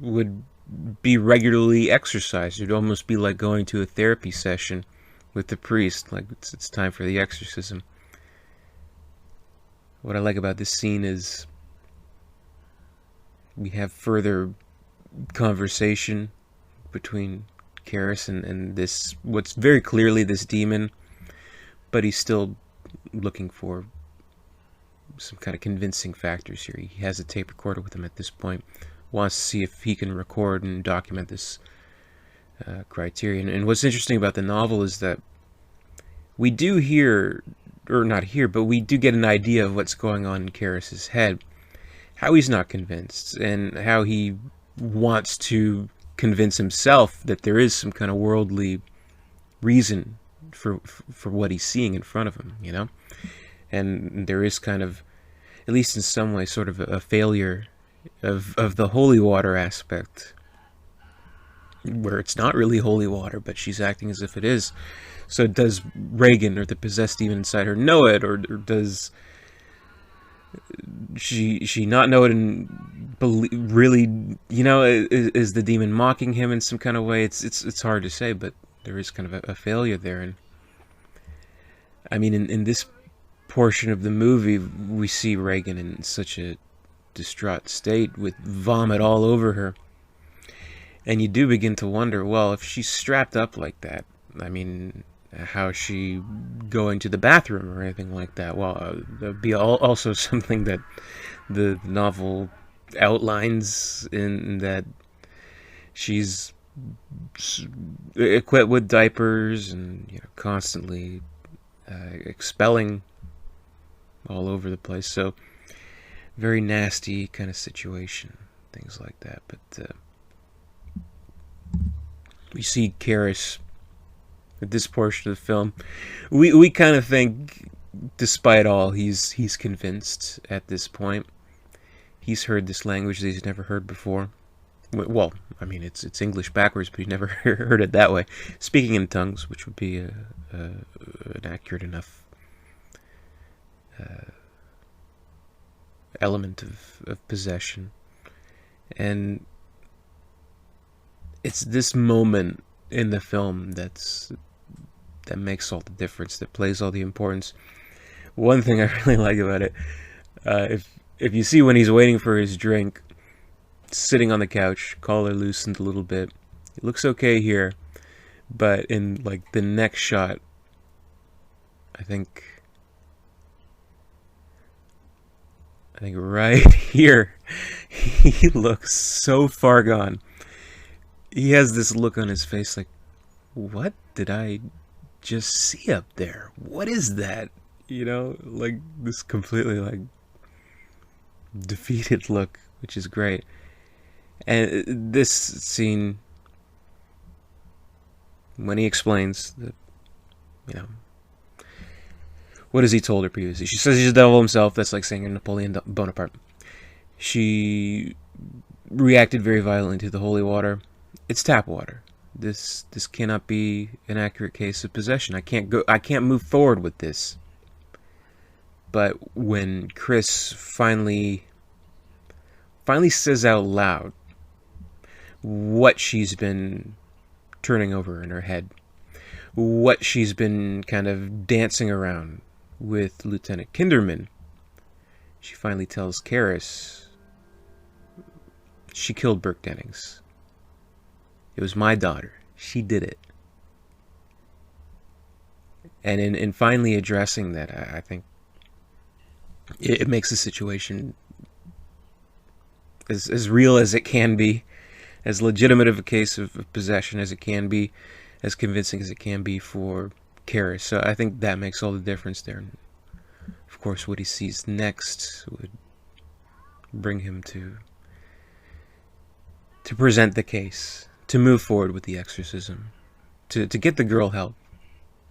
would be regularly exercised. It'd almost be like going to a therapy session with the priest, like it's time for the exorcism. What I like about this scene is we have further conversation between Karras and this, what's very clearly this demon, but he's still looking for some kind of convincing factors here. He has a tape recorder with him at this point, wants to see if he can record and document this criterion. And what's interesting about the novel is that we do hear, or not hear, but we do get an idea of what's going on in Karras' head, how he's not convinced, and how he wants to convince himself that there is some kind of worldly reason for what he's seeing in front of him, you know? And there is kind of, at least in some way, sort of a failure of the holy water aspect, where it's not really holy water, but she's acting as if it is. So does Reagan, or the possessed demon inside her, know it, or does she not know it and really, you know, is the demon mocking him in some kind of way? It's hard to say, but there is kind of a failure there. And I mean, in this portion of the movie, we see Reagan in such a distraught state with vomit all over her, and you do begin to wonder, well, if she's strapped up like that, I mean, how is she going to the bathroom or anything like that? Well, that'd be also something that the novel outlines, in that she's equipped with diapers and, you know, constantly expelling all over the place. So very nasty kind of situation, things like that. But we see Karras at this portion of the film. We kind of think, despite all, he's convinced at this point. He's heard this language that he's never heard before. Well, I mean, it's English backwards, but he's never heard it that way. Speaking in tongues, which would be an accurate enough element of possession. And it's this moment in the film that makes all the difference, that plays all the importance. One thing I really like about it, if you see when he's waiting for his drink, sitting on the couch, collar loosened a little bit, it looks okay here, but in like the next shot, I think right here, he looks so far gone. He has this look on his face like, what did I just see up there? What is that? You know, like this completely like defeated look, which is great. And this scene, when he explains that, you know, what has he told her previously? She says he's a devil himself. That's like saying Napoleon Bonaparte. She reacted very violently to the holy water. It's tap water. This cannot be an accurate case of possession. I can't move forward with this. But when Chris finally says out loud what she's been turning over in her head, what she's been kind of dancing around with Lieutenant Kinderman, she finally tells Karras she killed Burke Dennings. It was my daughter. She did it. And in finally addressing that, I think it makes the situation as real as it can be, as legitimate of a case of possession as it can be, as convincing as it can be for Karras. So I think that makes all the difference there. And of course, what he sees next would bring him to present the case, to move forward with the exorcism, to get the girl help.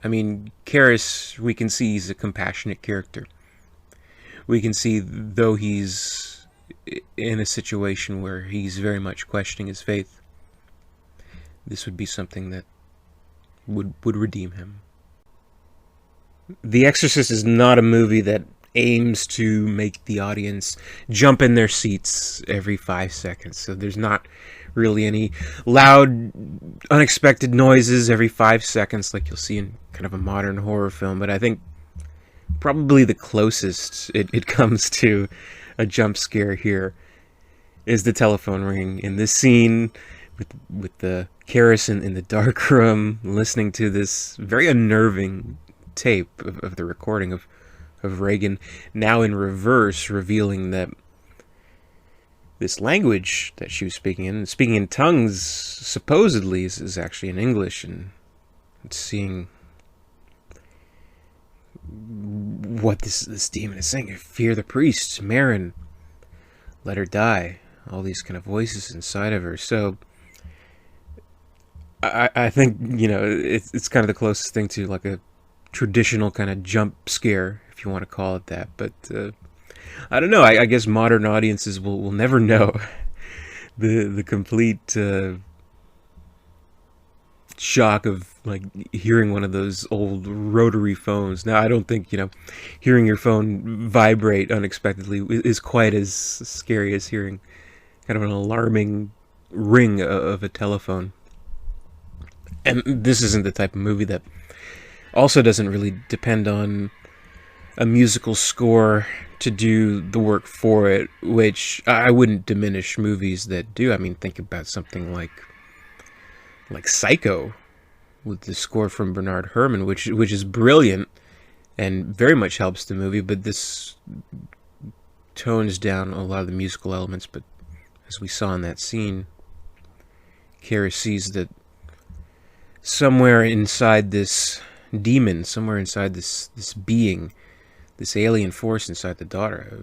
I mean, Karras, we can see he's a compassionate character. We can see, though he's in a situation where he's very much questioning his faith, this would be something that would redeem him. The Exorcist is not a movie that aims to make the audience jump in their seats every 5 seconds. So there's not really any loud, unexpected noises every 5 seconds like you'll see in kind of a modern horror film. But I think probably the closest it comes to a jump scare here is the telephone ringing in this scene with the Karras in the dark room, listening to this very unnerving tape of the recording of Reagan, now in reverse, revealing that this language that she was speaking in tongues, supposedly is actually in English, and seeing what this demon is saying. Fear the priest, Merrin, let her die. All these kind of voices inside of her. So I think, it's kind of the closest thing to like a traditional kind of jump scare, if you want to call it that. But I don't know. I guess modern audiences will never know the complete shock of like hearing one of those old rotary phones. Now, I don't think hearing your phone vibrate unexpectedly is quite as scary as hearing kind of an alarming ring of a telephone. And this isn't the type of movie that also doesn't really depend on a musical score to do the work for it, which I wouldn't diminish movies that do. I mean, think about something like Psycho, with the score from Bernard Herrmann, which is brilliant and very much helps the movie, but this tones down a lot of the musical elements. But as we saw in that scene, Karras sees that somewhere inside this demon, somewhere inside this being, this alien force inside the daughter,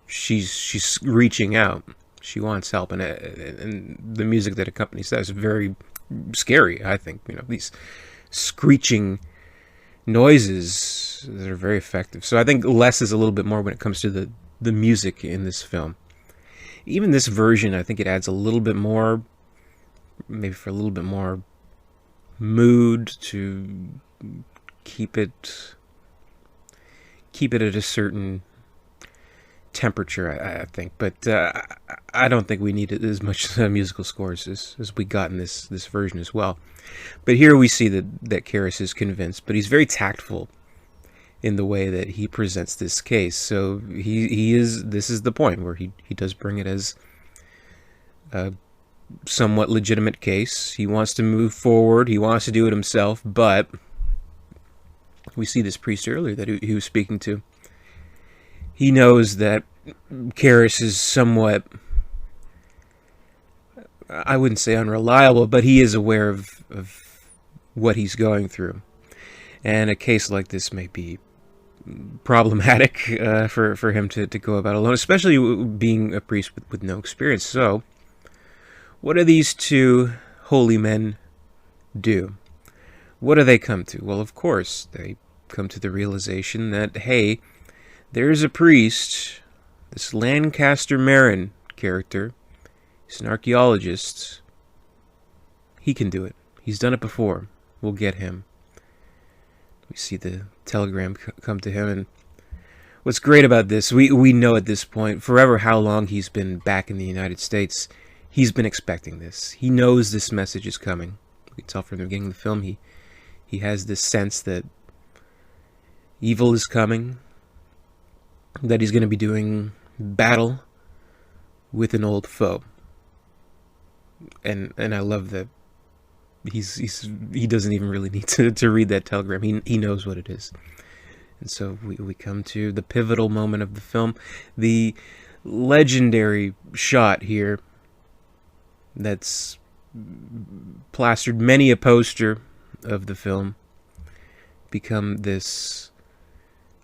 she's reaching out. She wants help, and the music that accompanies that is very scary. I think these screeching noises that are very effective. So I think less is a little bit more when it comes to the music in this film. Even this version, I think it adds a little bit more, maybe for a little bit more mood, to keep it at a certain temperature, I think. But I don't think we need as much musical scores as we got in this version as well. But here we see that Karras is convinced, but he's very tactful in the way that he presents this case. So this is the point where he does bring it as a somewhat legitimate case. He wants to move forward. He wants to do it himself, but we see this priest earlier that he was speaking to. He knows that Karras is somewhat, I wouldn't say unreliable, but he is aware of what he's going through. And a case like this may be problematic for him to go about alone, especially being a priest with no experience. So, what do these two holy men do? What do they come to? Well, of course, they come to the realization that, hey, there's a priest, this Lancaster Merrin character. He's an archaeologist. He can do it. He's done it before. We'll get him. We see the telegram come to him, and what's great about this, we know at this point, forever how long he's been back in the United States, he's been expecting this. He knows this message is coming. We can tell from the beginning of the film, he has this sense that evil is coming, that he's going to be doing battle with an old foe. And I love that he doesn't even really need to read that telegram. He knows what it is. And so we come to the pivotal moment of the film, the legendary shot here that's plastered many a poster of the film, become this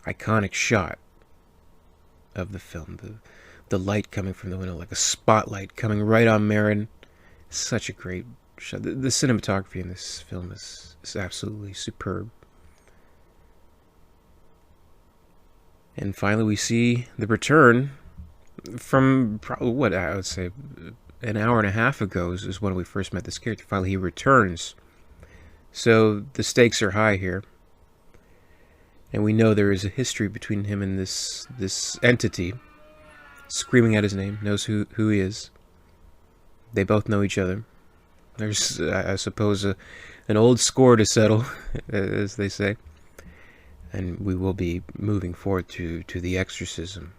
iconic shot of the film. The light coming from the window, like a spotlight coming right on Merrin. Such a great shot. The cinematography in this film is absolutely superb. And finally we see the return from probably, what I would say, an hour and a half ago is when we first met this character. Finally he returns. So the stakes are high here. And we know there is a history between him and this entity screaming out his name, knows who he is. They both know each other. There's, I suppose, an old score to settle, as they say. And we will be moving forward to the exorcism.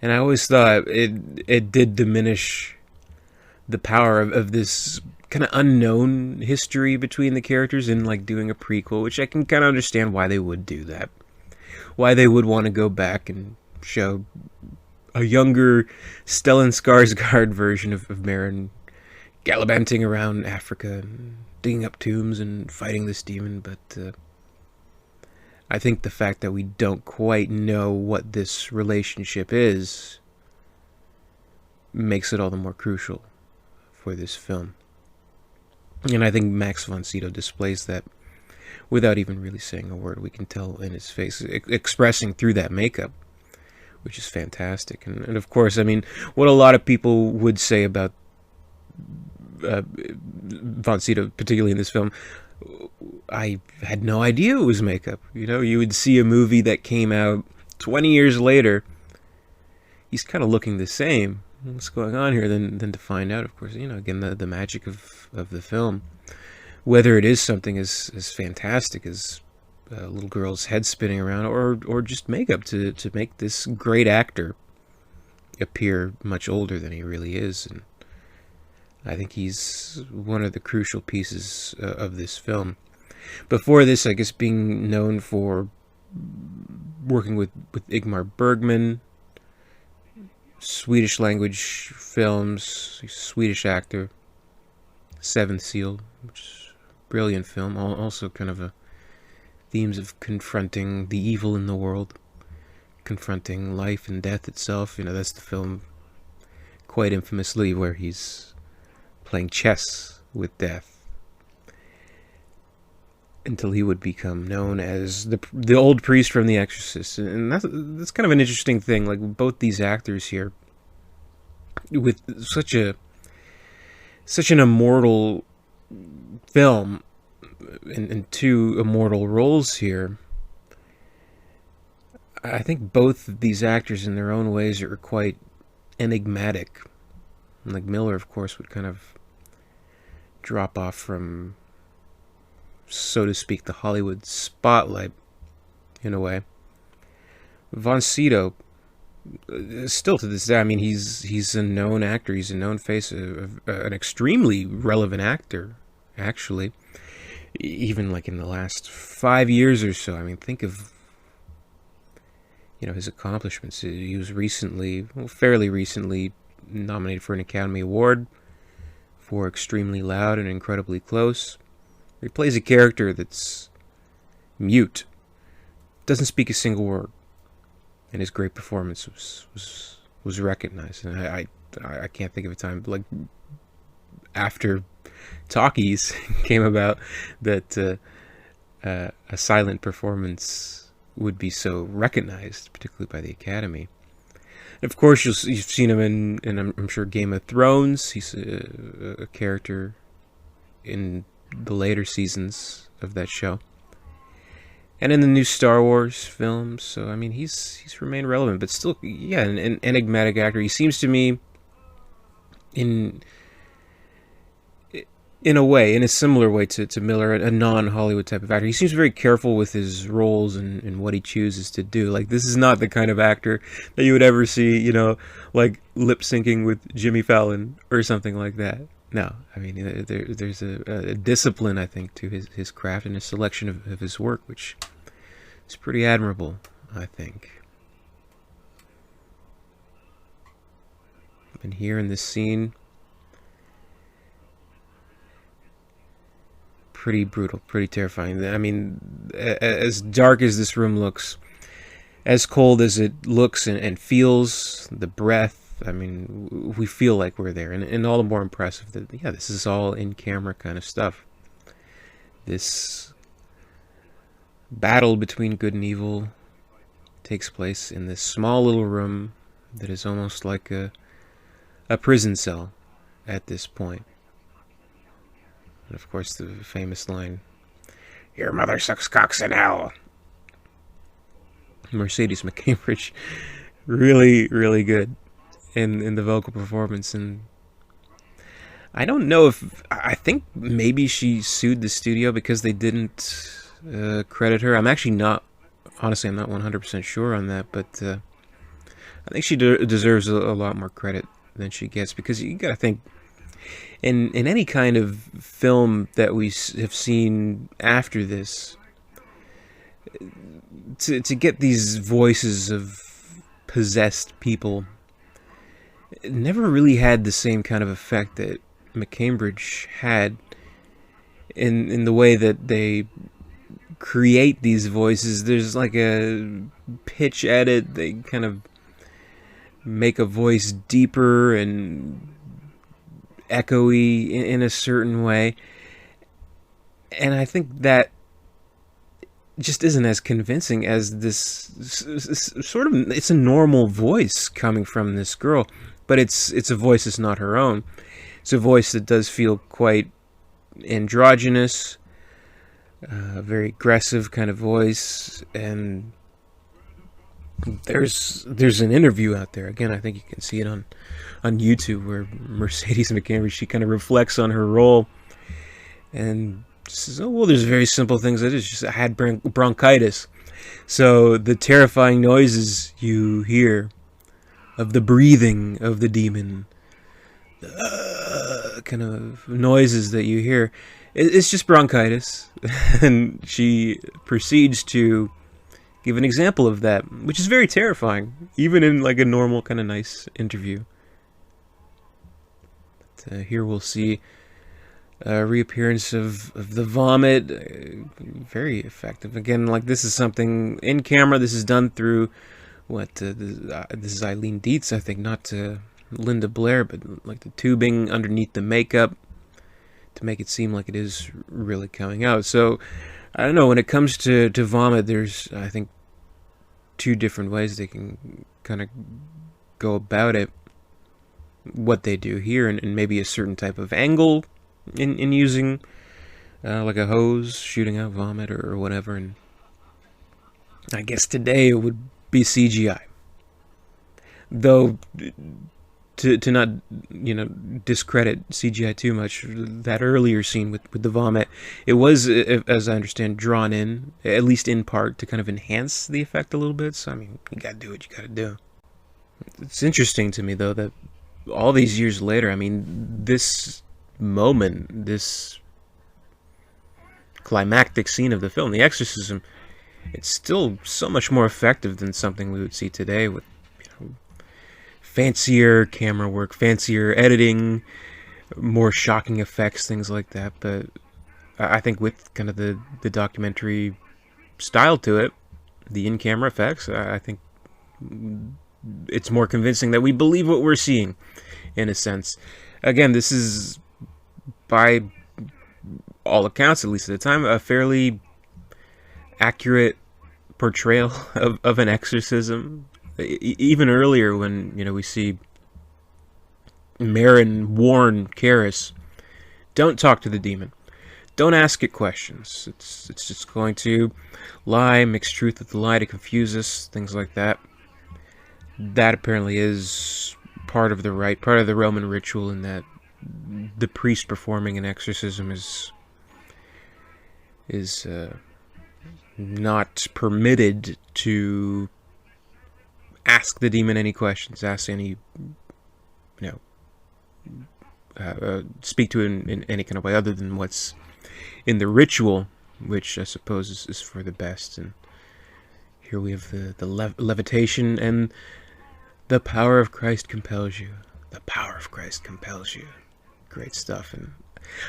And I always thought it did diminish the power of this kind of unknown history between the characters in like doing a prequel, which I can kind of understand why they would do that. Why they would want to go back and show a younger Stellan Skarsgård version of Merrin gallivanting around Africa and digging up tombs and fighting this demon, but I think the fact that we don't quite know what this relationship is makes it all the more crucial for this film. And I think Max von Sydow displays that without even really saying a word. We can tell in his face, expressing through that makeup, which is fantastic. And of course, I mean, what a lot of people would say about von Sydow, particularly in this film, I had no idea it was makeup. You know, you would see a movie that came out 20 years later, he's kind of looking the same. What's going on here? Then to find out, of course, you know, again, the magic of the film. Whether it is something as fantastic as a little girl's head spinning around, or just makeup to make this great actor appear much older than he really is. And I think he's one of the crucial pieces of this film. Before this, I guess, being known for working with Ingmar Bergman, Swedish language films, he's a Swedish actor. Seventh Seal, which is a brilliant film, also kind of themes of confronting the evil in the world, confronting life and death itself. You know, that's the film, quite infamously, where he's playing chess with death until he would become known as the old priest from The Exorcist. And that's kind of an interesting thing. Like, both these actors here, with such an immortal film and two immortal roles here, I think both of these actors in their own ways are quite enigmatic. Like Miller, of course, would kind of drop off from, so to speak, the Hollywood spotlight in a way. Von Sydow, still to this day, I mean, he's a known actor, he's a known face, an extremely relevant actor, actually. Even like in the last 5 years or so, I mean, think of, you know, his accomplishments. He was fairly recently, nominated for an Academy Award for Extremely Loud and Incredibly Close. He plays a character that's mute, doesn't speak a single word, and his great performance was recognized. And I can't think of a time, like, after Talkies came about, that a silent performance would be so recognized, particularly by the Academy. And of course, you've seen him in I'm sure, Game of Thrones. He's a character in the later seasons of that show, and in the new Star Wars films. So I mean, he's remained relevant, but still, yeah, an enigmatic actor. He seems to me, in a way, in a similar way to Miller, a non-Hollywood type of actor. He seems very careful with his roles and what he chooses to do. Like, this is not the kind of actor that you would ever see, you know, like lip-syncing with Jimmy Fallon or something like that. No, I mean, there's a discipline, I think, to his craft and his selection of his work, which is pretty admirable, I think. And here in this scene, pretty brutal, pretty terrifying. I mean, as dark as this room looks, as cold as it looks and feels, the breath, I mean, we feel like we're there. And all the more impressive that, yeah, this is all in-camera kind of stuff. This battle between good and evil takes place in this small little room that is almost like a prison cell at this point. And of course, the famous line, "Your mother sucks cocks in hell." Mercedes McCambridge, really, really good in the vocal performance. And I don't know if, I think maybe she sued the studio because they didn't credit her. I'm actually not, honestly, I'm not 100% sure on that, but I think she deserves a lot more credit than she gets, because you gotta think, in any kind of film that we have seen after this, to get these voices of possessed people, it never really had the same kind of effect that McCambridge had in the way that they create these voices. There's like a pitch edit. They kind of make a voice deeper and echoey in a certain way. And I think that just isn't as convincing as this sort of, it's a normal voice coming from this girl, but it's a voice that's not her own. It's a voice that does feel quite androgynous, very aggressive kind of voice. And there's an interview out there, again, I think you can see it on YouTube, where Mercedes McCambridge, she kind of reflects on her role and says, "Oh, well, there's very simple things. I had bronchitis." So the terrifying noises you hear of the breathing of the demon, kind of noises that you hear, it's just bronchitis. And she proceeds to give an example of that, which is very terrifying, even in like a normal kind of nice interview. But, here we'll see a reappearance of the vomit, very effective. Again, like, this is something in camera. This is done through this is Eileen Dietz, I think, not Linda Blair, but like the tubing underneath the makeup to make it seem like it is really coming out. So I don't know, when it comes to vomit, there's, I think, two different ways they can kind of go about it. What they do here, and maybe a certain type of angle in using like a hose shooting out vomit or whatever. And I guess today it would be CGI, though, to not, discredit CGI too much. That earlier scene with the vomit, it was, as I understand, drawn in, at least in part, to kind of enhance the effect a little bit. So I mean, you gotta do what you gotta do. It's interesting to me, though, that all these years later, I mean, this moment, this climactic scene of the film, the exorcism, it's still so much more effective than something we would see today, with fancier camera work, fancier editing, more shocking effects, things like that. But I think with kind of the documentary style to it, the in-camera effects, I think it's more convincing that we believe what we're seeing, in a sense. Again, this is, by all accounts, at least at the time, a fairly accurate portrayal of an exorcism. Even earlier, when we see Merrin warn Karras, don't talk to the demon, don't ask it questions. It's just going to lie, mix truth with the lie to confuse us, things like that. That apparently is part of the rite, part of the Roman ritual, in that the priest performing an exorcism is not permitted to ask the demon any questions, ask any speak to it in any kind of way other than what's in the ritual, which I suppose is for the best. And here we have the levitation, and the power of Christ compels you. The power of Christ compels you. Great stuff. And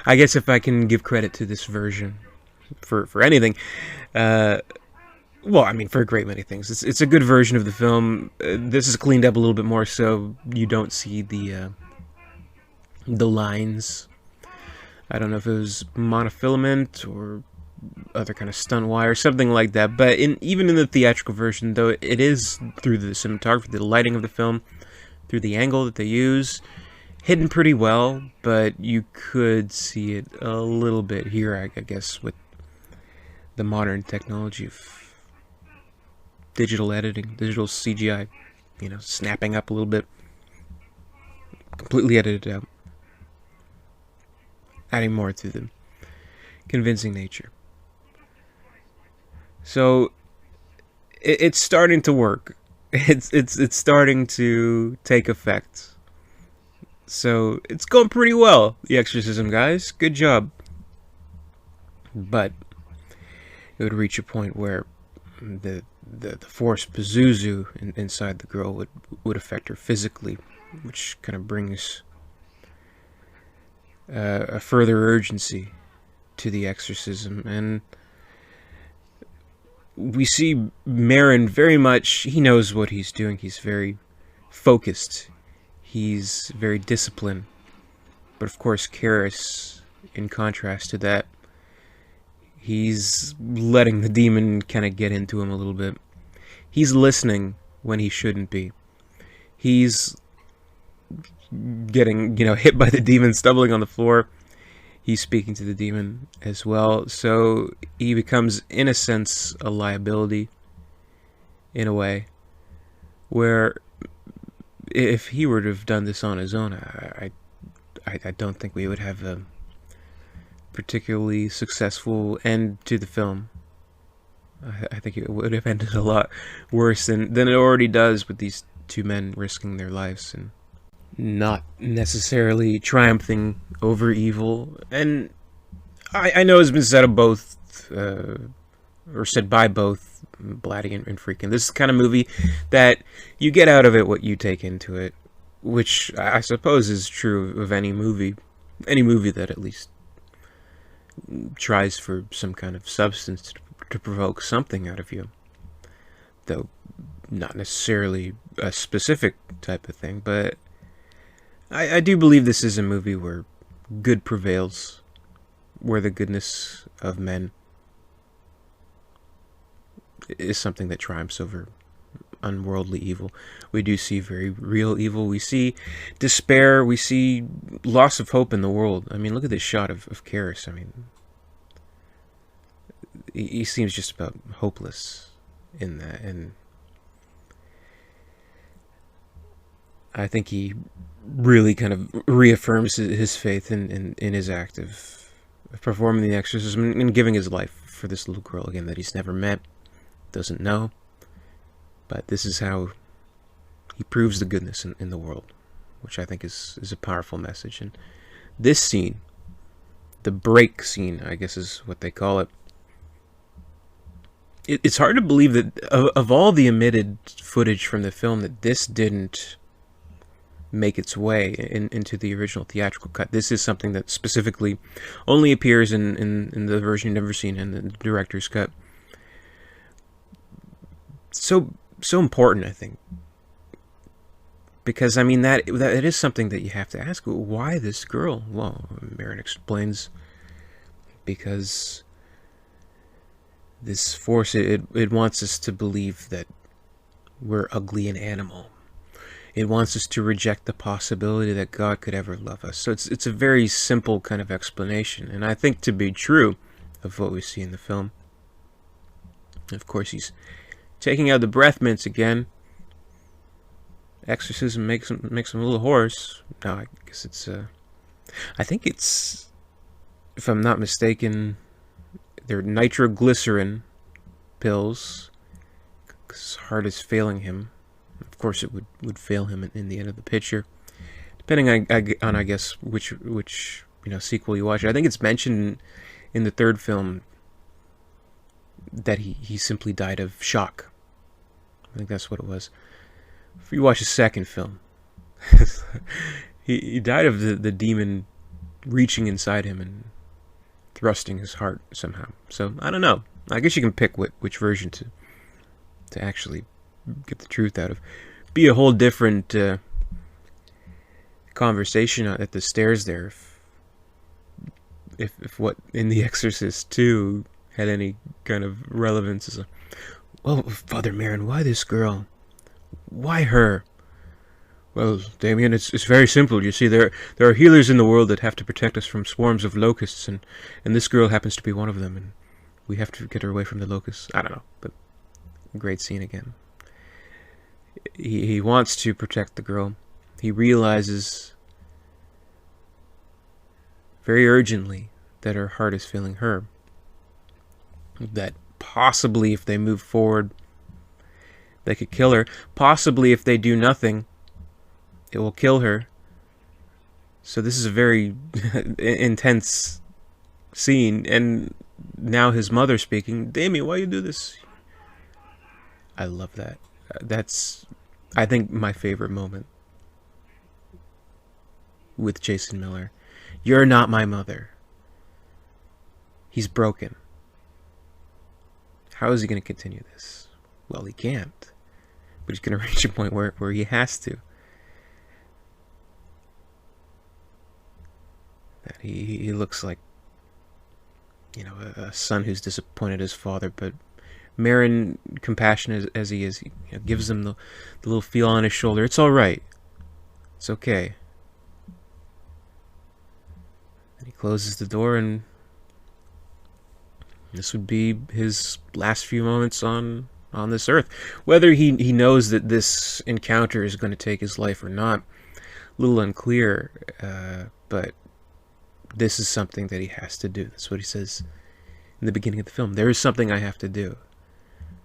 I guess if I can give credit to this version for anything, well, I mean, for a great many things, it's a good version of the film. This is cleaned up a little bit more, so you don't see the lines. I don't know if it was monofilament or other kind of stunt wire, something like that. But even in the theatrical version, though, it is through the cinematography, the lighting of the film, through the angle that they use, hidden pretty well. But you could see it a little bit here, I guess, with the modern technology of digital editing, digital CGI, snapping up a little bit, completely edited out, adding more to the convincing nature. So it's starting to work. It's starting to take effect. So it's going pretty well, the exorcism, guys. Good job. But it would reach a point where the force Pazuzu inside the girl would affect her physically, which kind of brings a further urgency to the exorcism. And we see Merrin very much, he knows what he's doing. He's very focused. He's very disciplined. But of course, Karras, in contrast to that, he's letting the demon kind of get into him a little bit. He's listening when he shouldn't be. He's getting, hit by the demon, stumbling on the floor. He's speaking to the demon as well. So he becomes, in a sense, a liability, in a way, where if he were to have done this on his own, I don't think we would have a particularly successful end to the film. I think it would have ended a lot worse than it already does, with these two men risking their lives and not necessarily triumphing over evil. And I know it's been said of both, or said by both, Blatty and Friedkin. This is the kind of movie that you get out of it what you take into it, which I suppose is true of any movie that at least tries for some kind of substance to provoke something out of you, though not necessarily a specific type of thing. But I do believe this is a movie where good prevails, where the goodness of men is something that triumphs over unworldly evil. We do see very real evil. We see despair. We see loss of hope in the world. I mean, look at this shot of Karras. I mean, he seems just about hopeless in that. And I think he really kind of reaffirms his faith in his act of performing the exorcism and giving his life for this little girl, again, that he's never met, doesn't know. But this is how he proves the goodness in the world, which I think is a powerful message. And this scene, the break scene, I guess is what they call it, it's hard to believe that of all the omitted footage from the film, that this didn't make its way into the original theatrical cut. This is something that specifically only appears in the version you've never seen, in the director's cut. So important, I think, because I mean that is something that you have to ask. Why this girl? Well, Merrin explains, because this force, it wants us to believe that we're ugly and animal. It wants us to reject the possibility that God could ever love us. So it's a very simple kind of explanation, and I think to be true of what we see in the film. And of course, he's taking out the breath mints again. Exorcism makes him a little hoarse. No, I guess it's I think it's, if I'm not mistaken, they're nitroglycerin pills, because his heart is failing him. Of course, it would fail him in the end of the picture, depending on I guess which sequel you watch. I think it's mentioned in the third film that he simply died of shock. I think that's what it was. If you watch the second film, he died of the demon reaching inside him and thrusting his heart somehow. So I don't know. I guess you can pick which version to actually get the truth out of. Be a whole different conversation at the stairs there if what in The Exorcist 2 had any kind of relevance as well, Father Merrin, why this girl? Why her? Well, Damien, it's very simple. You see, there are healers in the world that have to protect us from swarms of locusts, and this girl happens to be one of them, and we have to get her away from the locusts. I don't know, but great scene again. He wants to protect the girl. He realizes very urgently that her heart is failing her. That possibly if they move forward, they could kill her. Possibly if they do nothing, it will kill her. So this is a very intense scene. And now his mother speaking, Damien, why you do this? I love that. That's, I think, my favorite moment with Jason Miller. You're not my mother. He's broken. How is he going to continue this? Well, he can't. But he's going to reach a point where he has to. That he looks like, a son who's disappointed his father, but Merrin, compassionate as he is, gives him the little feel on his shoulder. It's all right. It's okay. And he closes the door, and this would be his last few moments on this earth. Whether he knows that this encounter is going to take his life or not, a little unclear, but this is something that he has to do. That's what he says in the beginning of the film. There is something I have to do.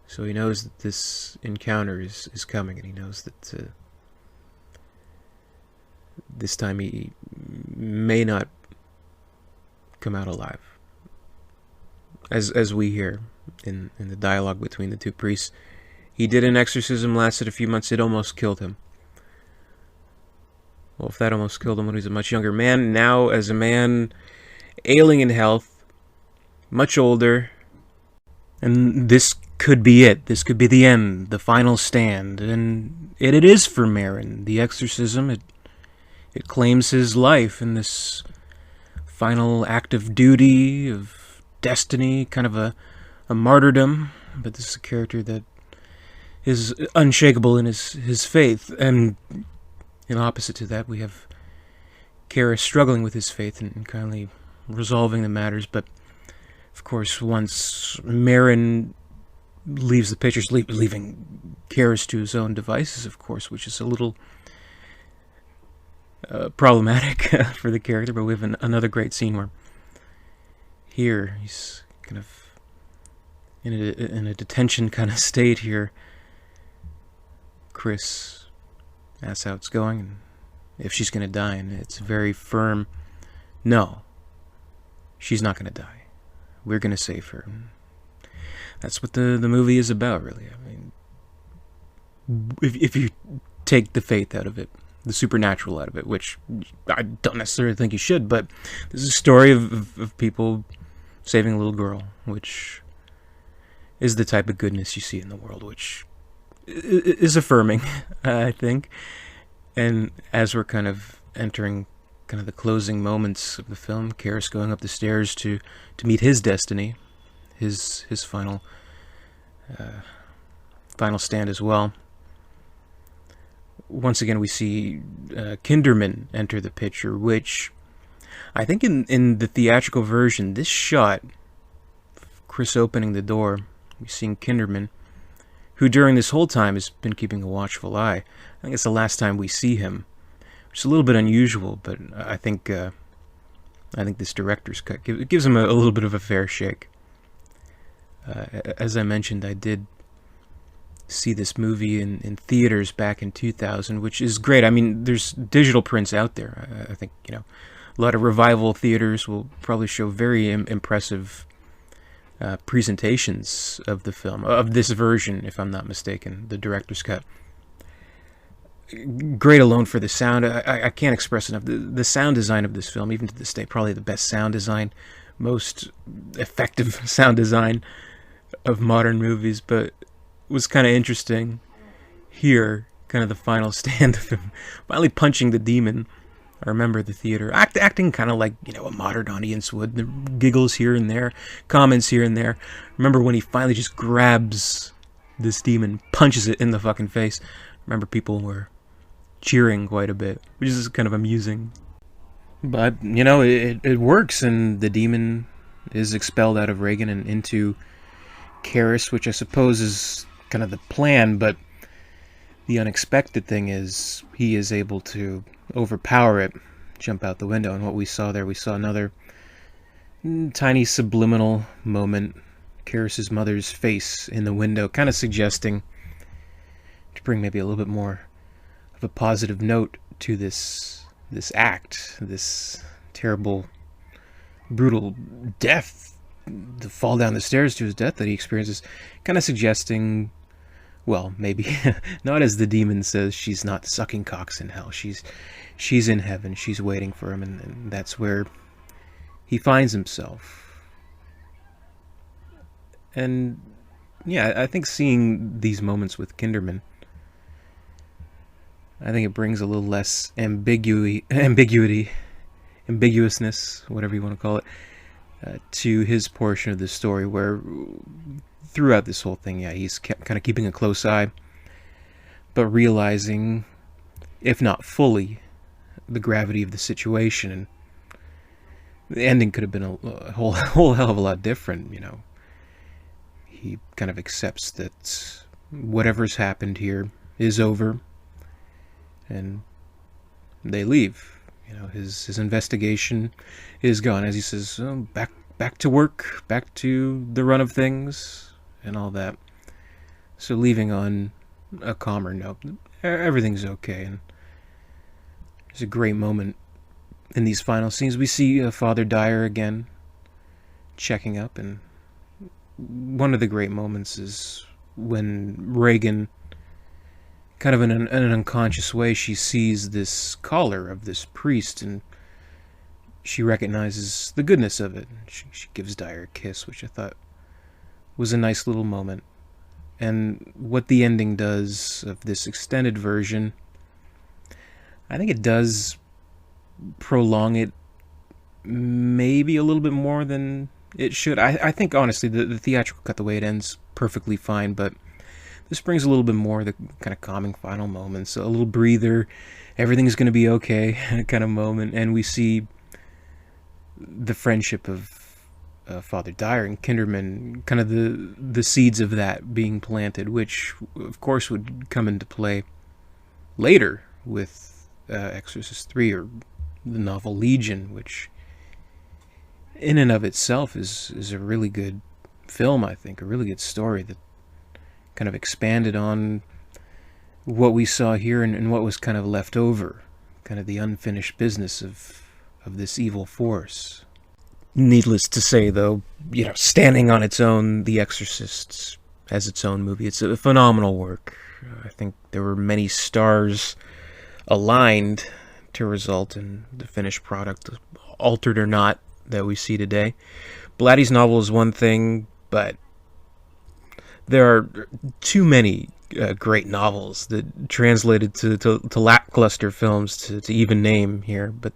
So he knows that this encounter is coming, and he knows that this time he may not come out alive. As we hear in the dialogue between the two priests, he did an exorcism, lasted a few months, it almost killed him. Well, if that almost killed him when he was a much younger man, now as a man ailing in health, much older, and this could be it. This could be the end, the final stand, and it is for Merrin. The exorcism, it claims his life in this final act of duty, of destiny, kind of a martyrdom. But this is a character that is unshakable in his faith, and in opposite to that, we have Karras struggling with his faith and kindly resolving the matters. But of course, once Merrin leaves the pictures, leaving Karras to his own devices, of course, which is a little problematic for the character. But we have another great scene where here he's kind of in a detention kind of state here. Chris asks how it's going and if she's going to die, and it's very firm, no, she's not going to die. We're going to save her. That's what the movie is about, really. I mean, if you take the faith out of it, the supernatural out of it, which I don't necessarily think you should, but this is a story of people saving a little girl, which is the type of goodness you see in the world, which is affirming, I think. And as we're kind of entering kind of the closing moments of the film, Karras going up the stairs to meet his destiny, his final stand as well. Once again, we see Kinderman enter the picture, which I think in the theatrical version, this shot, Chris opening the door, we've seen Kinderman, who during this whole time has been keeping a watchful eye. I think it's the last time we see him, which is a little bit unusual, but I think this director's cut gives him a little bit of a fair shake. As I mentioned, I did see this movie in theaters back in 2000, which is great. I mean, there's digital prints out there. I think, a lot of revival theaters will probably show very impressive presentations of the film, of this version, if I'm not mistaken, the director's cut. Great alone for the sound. I can't express enough. The sound design of this film, even to this day, probably the best sound design, most effective sound design of modern movies, but was kind of interesting here, kind of the final stand of him finally punching the demon. I remember the theater acting kind of like, a modern audience would. The giggles here and there, comments here and there. Remember when he finally just grabs this demon, punches it in the fucking face. Remember people were cheering quite a bit, which is kind of amusing. But, it works, and the demon is expelled out of Reagan and into Karras, which I suppose is kind of the plan, but the unexpected thing is he is able to overpower it, jump out the window, and what we saw there, we saw another tiny subliminal moment, Karras' mother's face in the window, kind of suggesting, to bring maybe a little bit more of a positive note to this act, this terrible, brutal death, the fall down the stairs to his death that he experiences, kind of suggesting, well, maybe not as the demon says, she's not sucking cocks in hell. She's in heaven. She's waiting for him, and that's where he finds himself. And yeah, I think seeing these moments with Kinderman, I think it brings a little less ambiguousness, whatever you want to call it, to his portion of the story, where throughout this whole thing, he's kind of keeping a close eye, but realizing, if not fully, the gravity of the situation. And the ending could have been a whole hell of a lot different, He kind of accepts that whatever's happened here is over, and they leave. His investigation is gone, as he says, back to work, back to the run of things, and all that. So leaving on a calmer note, everything's okay. And there's a great moment in these final scenes. We see Father Dyer again checking up, and one of the great moments is when Reagan, kind of in an unconscious way, she sees this collar of this priest, and she recognizes the goodness of it. She gives Dyer a kiss, which I thought was a nice little moment. And what the ending does of this extended version, I think it does prolong it maybe a little bit more than it should. I think, honestly, the theatrical cut, the way it ends, perfectly fine, but this brings a little bit more of the kind of calming final moments, a little breather, everything's going to be okay kind of moment, and we see the friendship of Father Dyer and Kinderman, kind of the seeds of that being planted, which of course would come into play later with Exorcist 3, or the novel Legion, which in and of itself is a really good film, I think, a really good story that kind of expanded on what we saw here and what was kind of left over, kind of the unfinished business of this evil force. Needless to say, though, standing on its own, The Exorcist has its own movie. It's a phenomenal work. I think there were many stars aligned to result in the finished product, altered or not, that we see today. Blatty's novel is one thing, but there are too many great novels that translated to lackluster films to even name here. But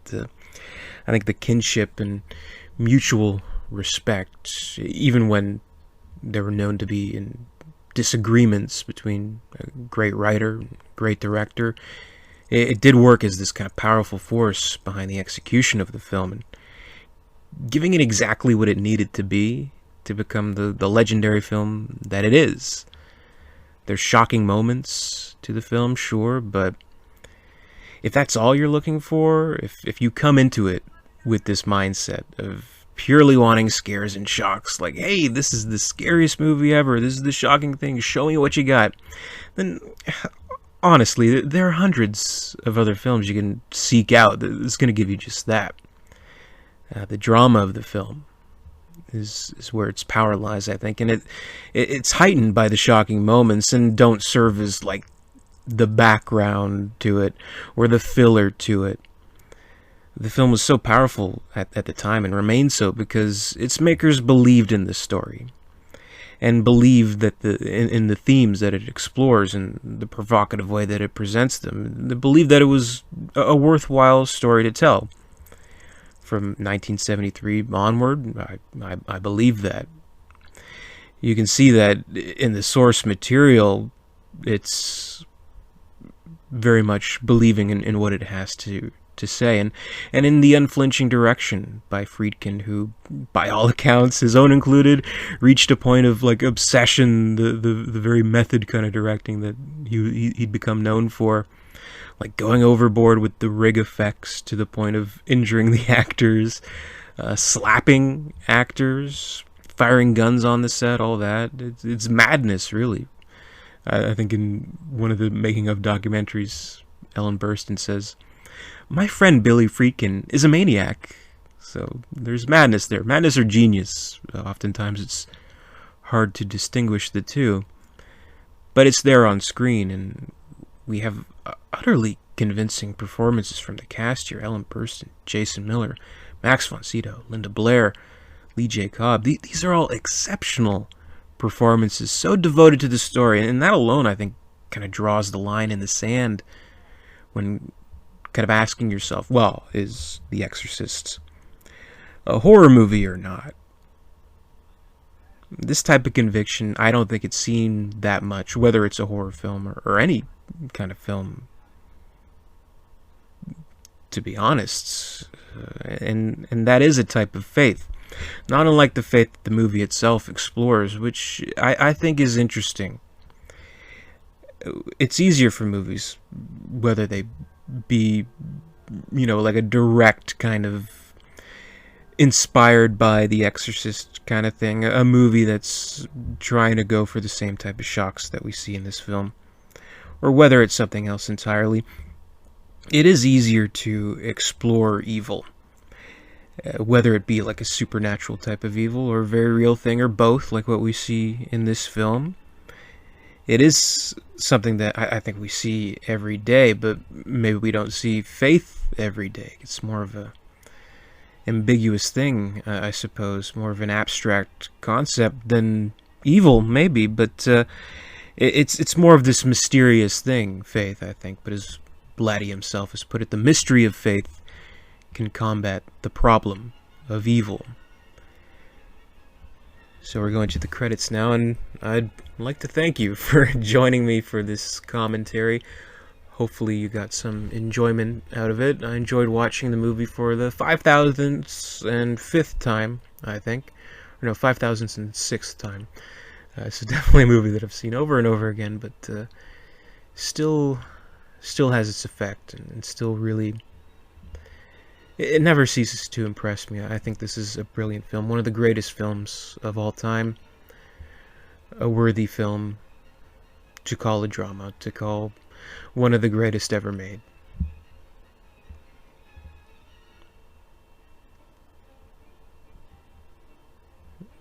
I think the kinship and mutual respect, even when there were known to be in disagreements between a great writer, great director, it did work as this kind of powerful force behind the execution of the film, and giving it exactly what it needed to be to become the legendary film that it is. There's shocking moments to the film, sure, but if that's all you're looking for, if you come into it with this mindset of purely wanting scares and shocks, like, hey, this is the scariest movie ever, this is the shocking thing, show me what you got, then honestly, there are hundreds of other films you can seek out that's going to give you just that. The drama of the film is where its power lies, I think, and it's heightened by the shocking moments and don't serve as like the background to it or the filler to it. The film was so powerful at the time and remains so because its makers believed in the story and believed that in the themes that it explores and the provocative way that it presents them. They believed that it was a worthwhile story to tell. From 1973 onward, I believe that. You can see that in the source material, it's very much believing in what it has to say, and in the unflinching direction by Friedkin, who, by all accounts, his own included, reached a point of like obsession, the very method kind of directing that he'd become known for, like going overboard with the rig effects to the point of injuring the actors, slapping actors, firing guns on the set, all that. It's madness, really. I think in one of the making of documentaries, Ellen Burstyn says, "My friend Billy Friedkin is a maniac." So there's madness there. Madness or genius. Oftentimes it's hard to distinguish the two. But it's there on screen, and we have utterly convincing performances from the cast here. Ellen Burstyn, Jason Miller, Max von Sydow, Linda Blair, Lee J. Cobb. These are all exceptional performances, so devoted to the story, and that alone, I think, kind of draws the line in the sand when kind of asking yourself, well, is The Exorcist a horror movie or not? This type of conviction, I don't think it's seen that much, whether it's a horror film or any kind of film, to be honest. And that is a type of faith, not unlike the faith that the movie itself explores, which I think is interesting. It's easier for movies, whether they be, like a direct kind of inspired by The Exorcist kind of thing, a movie that's trying to go for the same type of shocks that we see in this film, or whether it's something else entirely. It is easier to explore evil, whether it be like a supernatural type of evil or a very real thing, or both, like what we see in this film. It is something that I think we see every day, but maybe we don't see faith every day. It's more of a ambiguous thing, I suppose, more of an abstract concept than evil, maybe, but it's more of this mysterious thing, faith, I think. But as Blatty himself has put it, the mystery of faith can combat the problem of evil. So we're going to the credits now, and I'd like to thank you for joining me for this commentary. Hopefully you got some enjoyment out of it. I enjoyed watching the movie for the 5,005th time, I think. Or no, 5,006th time. It's definitely a movie that I've seen over and over again, but still has its effect, and still really... It never ceases to impress me. I think this is a brilliant film, one of the greatest films of all time. A worthy film to call a drama, to call one of the greatest ever made.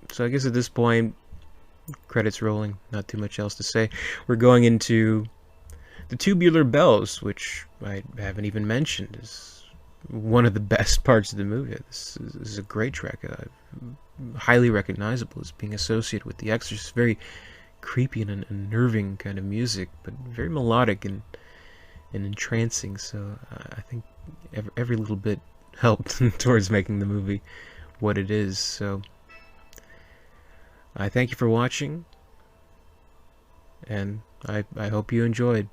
So I guess at this point, credits rolling, not too much else to say. We're going into the Tubular Bells, which I haven't even mentioned, is one of the best parts of the movie. This is a great track, highly recognizable as being associated with The Exorcist. Very creepy and unnerving kind of music, but very melodic and entrancing. So I think every little bit helped towards making the movie what it is. So I thank you for watching, and I hope you enjoyed.